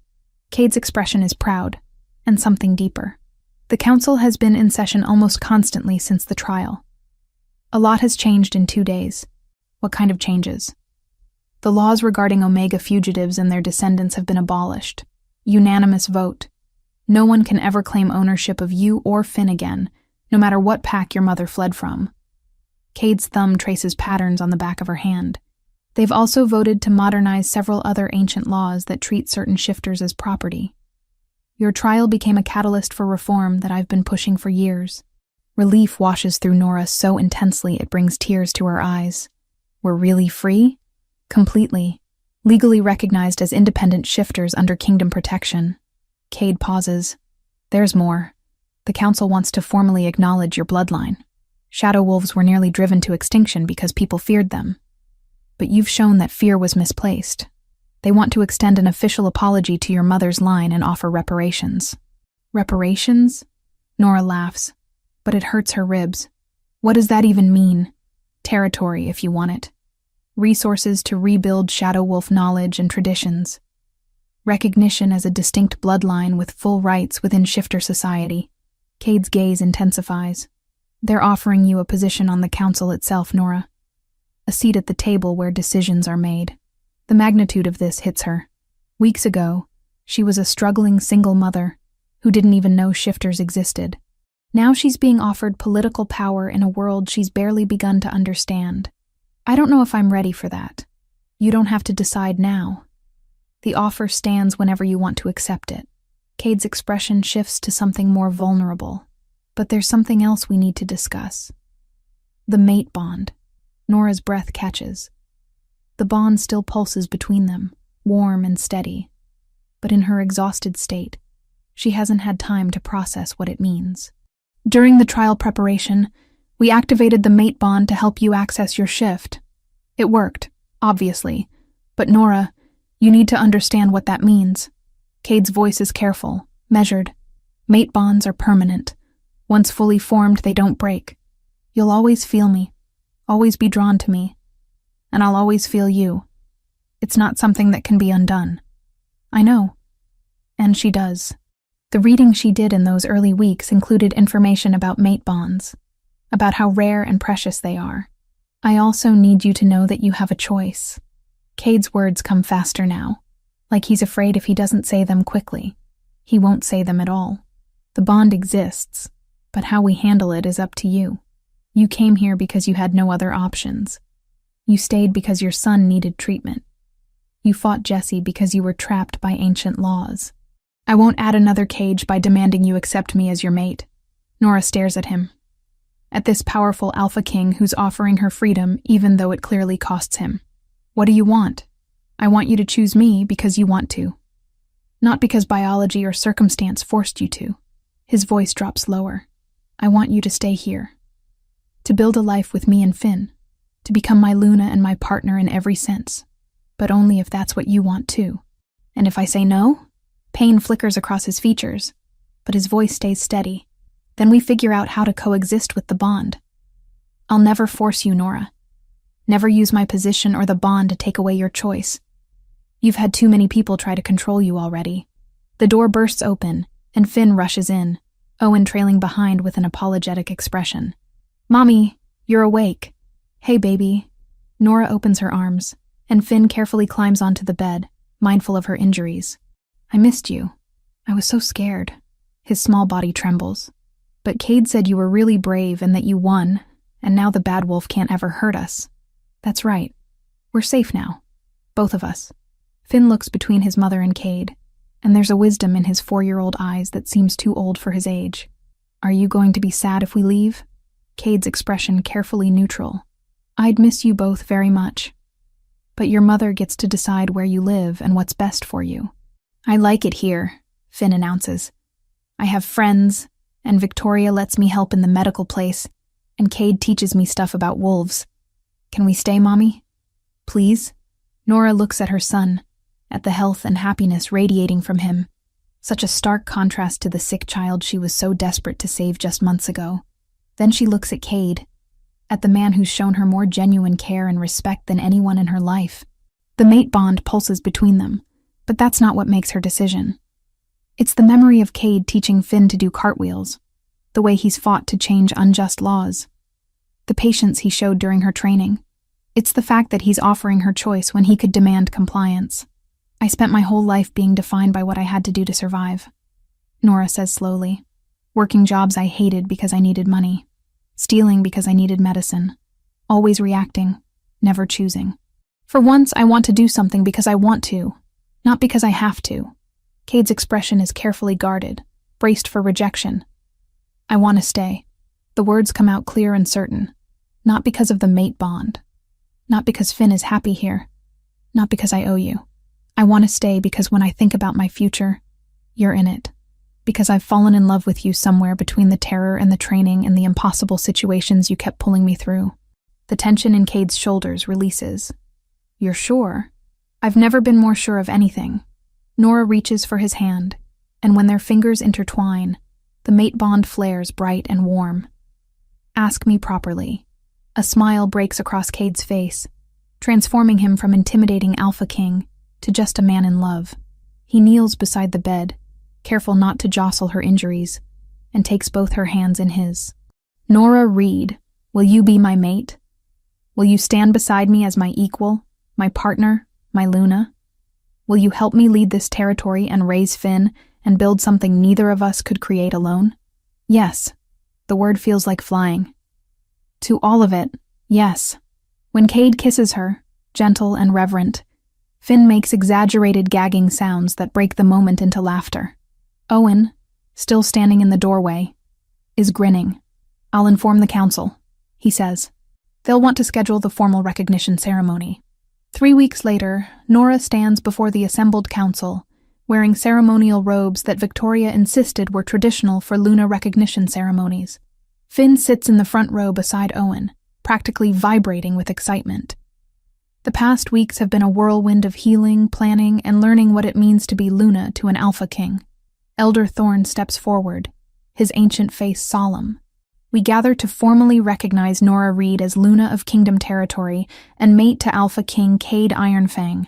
Cade's expression is proud, and something deeper. The council has been in session almost constantly since the trial. A lot has changed in 2 days. What kind of changes? The laws regarding Omega fugitives and their descendants have been abolished. Unanimous vote. No one can ever claim ownership of you or Finn again, no matter what pack your mother fled from. Cade's thumb traces patterns on the back of her hand. They've also voted to modernize several other ancient laws that treat certain shifters as property. Your trial became a catalyst for reform that I've been pushing for years. Relief washes through Nora so intensely it brings tears to her eyes. We're really free? Completely. Legally recognized as independent shifters under kingdom protection. Cade pauses. There's more. The council wants to formally acknowledge your bloodline. Shadow wolves were nearly driven to extinction because people feared them. But you've shown that fear was misplaced. They want to extend an official apology to your mother's line and offer reparations. Reparations? Nora laughs, but it hurts her ribs. What does that even mean? Territory, if you want it. Resources to rebuild shadow wolf knowledge and traditions. Recognition as a distinct bloodline with full rights within shifter society. Cade's gaze intensifies. They're offering you a position on the council itself, Nora. A seat at the table where decisions are made. The magnitude of this hits her. Weeks ago, she was a struggling single mother who didn't even know shifters existed. Now she's being offered political power in a world she's barely begun to understand. I don't know if I'm ready for that. You don't have to decide now. The offer stands whenever you want to accept it. Cade's expression shifts to something more vulnerable. But there's something else we need to discuss. The mate bond. Nora's breath catches. The bond still pulses between them, warm and steady. But in her exhausted state, she hasn't had time to process what it means. During the trial preparation, we activated the mate bond to help you access your shift. It worked, obviously, but Nora, you need to understand what that means. Cade's voice is careful, measured. Mate bonds are permanent. Once fully formed, they don't break. You'll always feel me, always be drawn to me, and I'll always feel you. It's not something that can be undone. I know. And she does. The reading she did in those early weeks included information about mate bonds, about how rare and precious they are. I also need you to know that you have a choice. Cade's words come faster now, like he's afraid if he doesn't say them quickly, he won't say them at all. The bond exists, but how we handle it is up to you. You came here because you had no other options. You stayed because your son needed treatment. You fought Jessie because you were trapped by ancient laws. I won't add another cage by demanding you accept me as your mate. Nora stares at him. At this powerful alpha king who's offering her freedom even though it clearly costs him. What do you want? I want you to choose me because you want to. Not because biology or circumstance forced you to. His voice drops lower. I want you to stay here. To build a life with me and Finn. To become my Luna and my partner in every sense. But only if that's what you want too. And if I say no? Pain flickers across his features, but his voice stays steady. Then we figure out how to coexist with the bond. I'll never force you, Nora. Never use my position or the bond to take away your choice. You've had too many people try to control you already. The door bursts open, and Finn rushes in, Owen trailing behind with an apologetic expression. Mommy, you're awake. Hey, baby. Nora opens her arms, and Finn carefully climbs onto the bed, mindful of her injuries. I missed you. I was so scared. His small body trembles. But Cade said you were really brave and that you won, and now the bad wolf can't ever hurt us. That's right. We're safe now. Both of us. Finn looks between his mother and Cade, and there's a wisdom in his 4-year-old eyes that seems too old for his age. Are you going to be sad if we leave? Cade's expression carefully neutral. I'd miss you both very much. But your mother gets to decide where you live and what's best for you. I like it here, Finn announces. I have friends, and Victoria lets me help in the medical place, and Cade teaches me stuff about wolves. Can we stay, Mommy? Please? Nora looks at her son, at the health and happiness radiating from him. Such a stark contrast to the sick child she was so desperate to save just months ago. Then she looks at Cade, at the man who's shown her more genuine care and respect than anyone in her life. The mate bond pulses between them, but that's not what makes her decision. It's the memory of Cade teaching Finn to do cartwheels, the way he's fought to change unjust laws, the patience he showed during her training. It's the fact that he's offering her choice when he could demand compliance. I spent my whole life being defined by what I had to do to survive, Nora says slowly. Working jobs I hated because I needed money. Stealing because I needed medicine. Always reacting, never choosing. For once, I want to do something because I want to, not because I have to. Cade's expression is carefully guarded, braced for rejection. I want to stay. The words come out clear and certain. Not because of the mate bond. Not because Finn is happy here. Not because I owe you. I want to stay because when I think about my future, you're in it. Because I've fallen in love with you somewhere between the terror and the training and the impossible situations you kept pulling me through. The tension in Cade's shoulders releases. You're sure? I've never been more sure of anything. Nora reaches for his hand, and when their fingers intertwine, the mate bond flares bright and warm. Ask me properly. A smile breaks across Cade's face, transforming him from intimidating alpha king to just a man in love. He kneels beside the bed, careful not to jostle her injuries, and takes both her hands in his. Nora Reed, will you be my mate? Will you stand beside me as my equal, my partner, my Luna? Will you help me lead this territory and raise Finn and build something neither of us could create alone? Yes. The word feels like flying. To all of it, yes. When Cade kisses her, gentle and reverent, Finn makes exaggerated gagging sounds that break the moment into laughter. Owen, still standing in the doorway, is grinning. I'll inform the council, he says. They'll want to schedule the formal recognition ceremony. 3 weeks later, Nora stands before the assembled council, wearing ceremonial robes that Victoria insisted were traditional for Luna recognition ceremonies. Finn sits in the front row beside Owen, practically vibrating with excitement. The past weeks have been a whirlwind of healing, planning, and learning what it means to be Luna to an Alpha King. Elder Thorn steps forward, his ancient face solemn. We gather to formally recognize Nora Reed as Luna of Kingdom Territory and mate to Alpha King Cade Ironfang.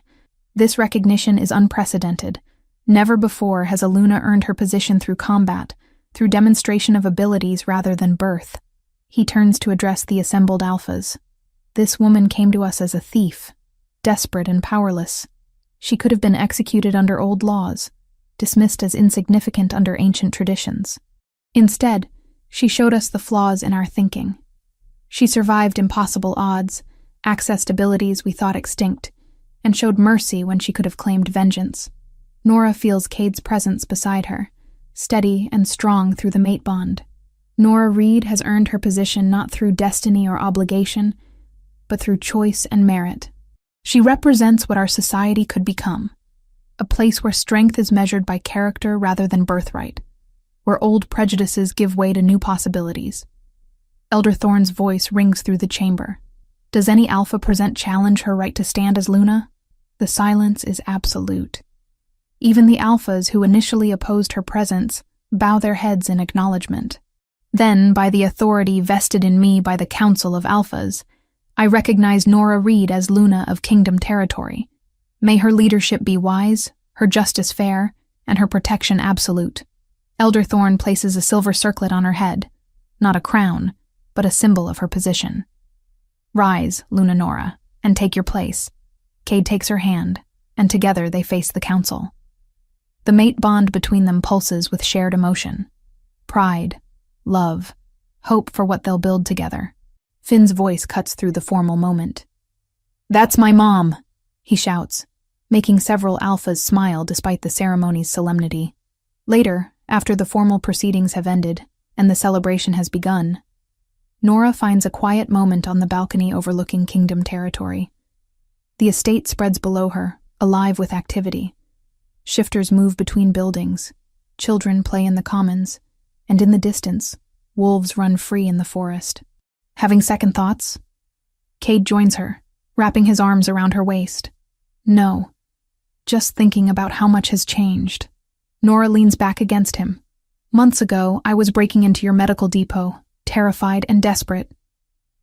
This recognition is unprecedented. Never before has a Luna earned her position through combat, through demonstration of abilities rather than birth. He turns to address the assembled alphas. This woman came to us as a thief, desperate and powerless. She could have been executed under old laws, dismissed as insignificant under ancient traditions. Instead, she showed us the flaws in our thinking. She survived impossible odds, accessed abilities we thought extinct, and showed mercy when she could have claimed vengeance. Nora feels Cade's presence beside her, steady and strong through the mate bond. Nora Reed has earned her position not through destiny or obligation, but through choice and merit. She represents what our society could become. A place where strength is measured by character rather than birthright, where old prejudices give way to new possibilities. Elder Thorn's voice rings through the chamber. Does any alpha present challenge her right to stand as Luna? The silence is absolute. Even the alphas who initially opposed her presence bow their heads in acknowledgement. Then, by the authority vested in me by the Council of Alphas, I recognize Nora Reed as Luna of Kingdom Territory. May her leadership be wise, her justice fair, and her protection absolute. Elder Thorn places a silver circlet on her head, not a crown, but a symbol of her position. Rise, Luna Nora, and take your place. Cade takes her hand, and together they face the council. The mate bond between them pulses with shared emotion. Pride, love, hope for what they'll build together. Finn's voice cuts through the formal moment. "That's my mom," he shouts, making several alphas smile despite the ceremony's solemnity. Later, after the formal proceedings have ended and the celebration has begun, Nora finds a quiet moment on the balcony overlooking Kingdom Territory. The estate spreads below her, alive with activity. Shifters move between buildings, children play in the commons, and in the distance, wolves run free in the forest. Having second thoughts? Cade joins her, wrapping his arms around her waist. No, just thinking about how much has changed. Nora leans back against him. Months ago, I was breaking into your medical depot, terrified and desperate.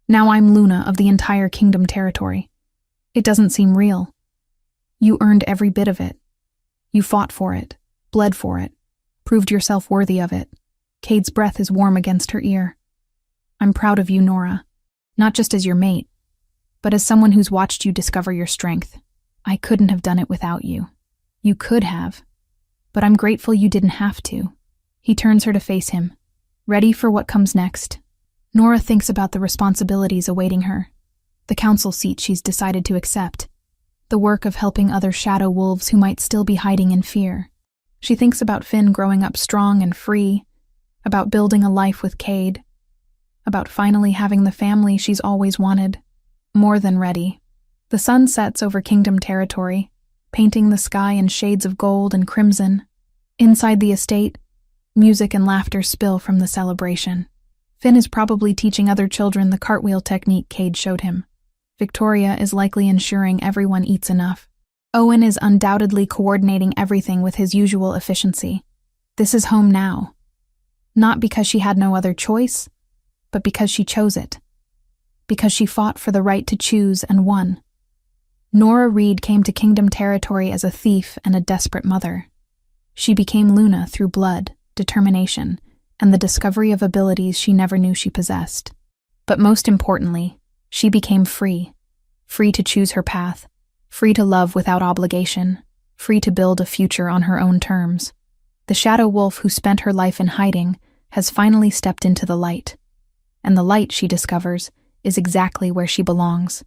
Now I'm Luna of the entire Kingdom Territory. It doesn't seem real. You earned every bit of it. You fought for it, bled for it, proved yourself worthy of it. Cade's breath is warm against her ear. I'm proud of you, Nora. Not just as your mate, but as someone who's watched you discover your strength. I couldn't have done it without you. You could have, but I'm grateful you didn't have to. He turns her to face him, ready for what comes next. Nora thinks about the responsibilities awaiting her, the council seat she's decided to accept, the work of helping other shadow wolves who might still be hiding in fear. She thinks about Finn growing up strong and free, about building a life with Cade, about finally having the family she's always wanted. More than ready. The sun sets over Kingdom Territory, painting the sky in shades of gold and crimson. Inside the estate, music and laughter spill from the celebration. Finn is probably teaching other children the cartwheel technique Cade showed him. Victoria is likely ensuring everyone eats enough. Owen is undoubtedly coordinating everything with his usual efficiency. This is home now. Not because she had no other choice, but because she chose it. Because she fought for the right to choose and won. Nora Reed came to Kingdom Territory as a thief and a desperate mother. She became Luna through blood, determination, and the discovery of abilities she never knew she possessed. But most importantly, she became free. Free to choose her path, free to love without obligation, free to build a future on her own terms. The shadow wolf who spent her life in hiding has finally stepped into the light. And the light, she discovers, is exactly where she belongs.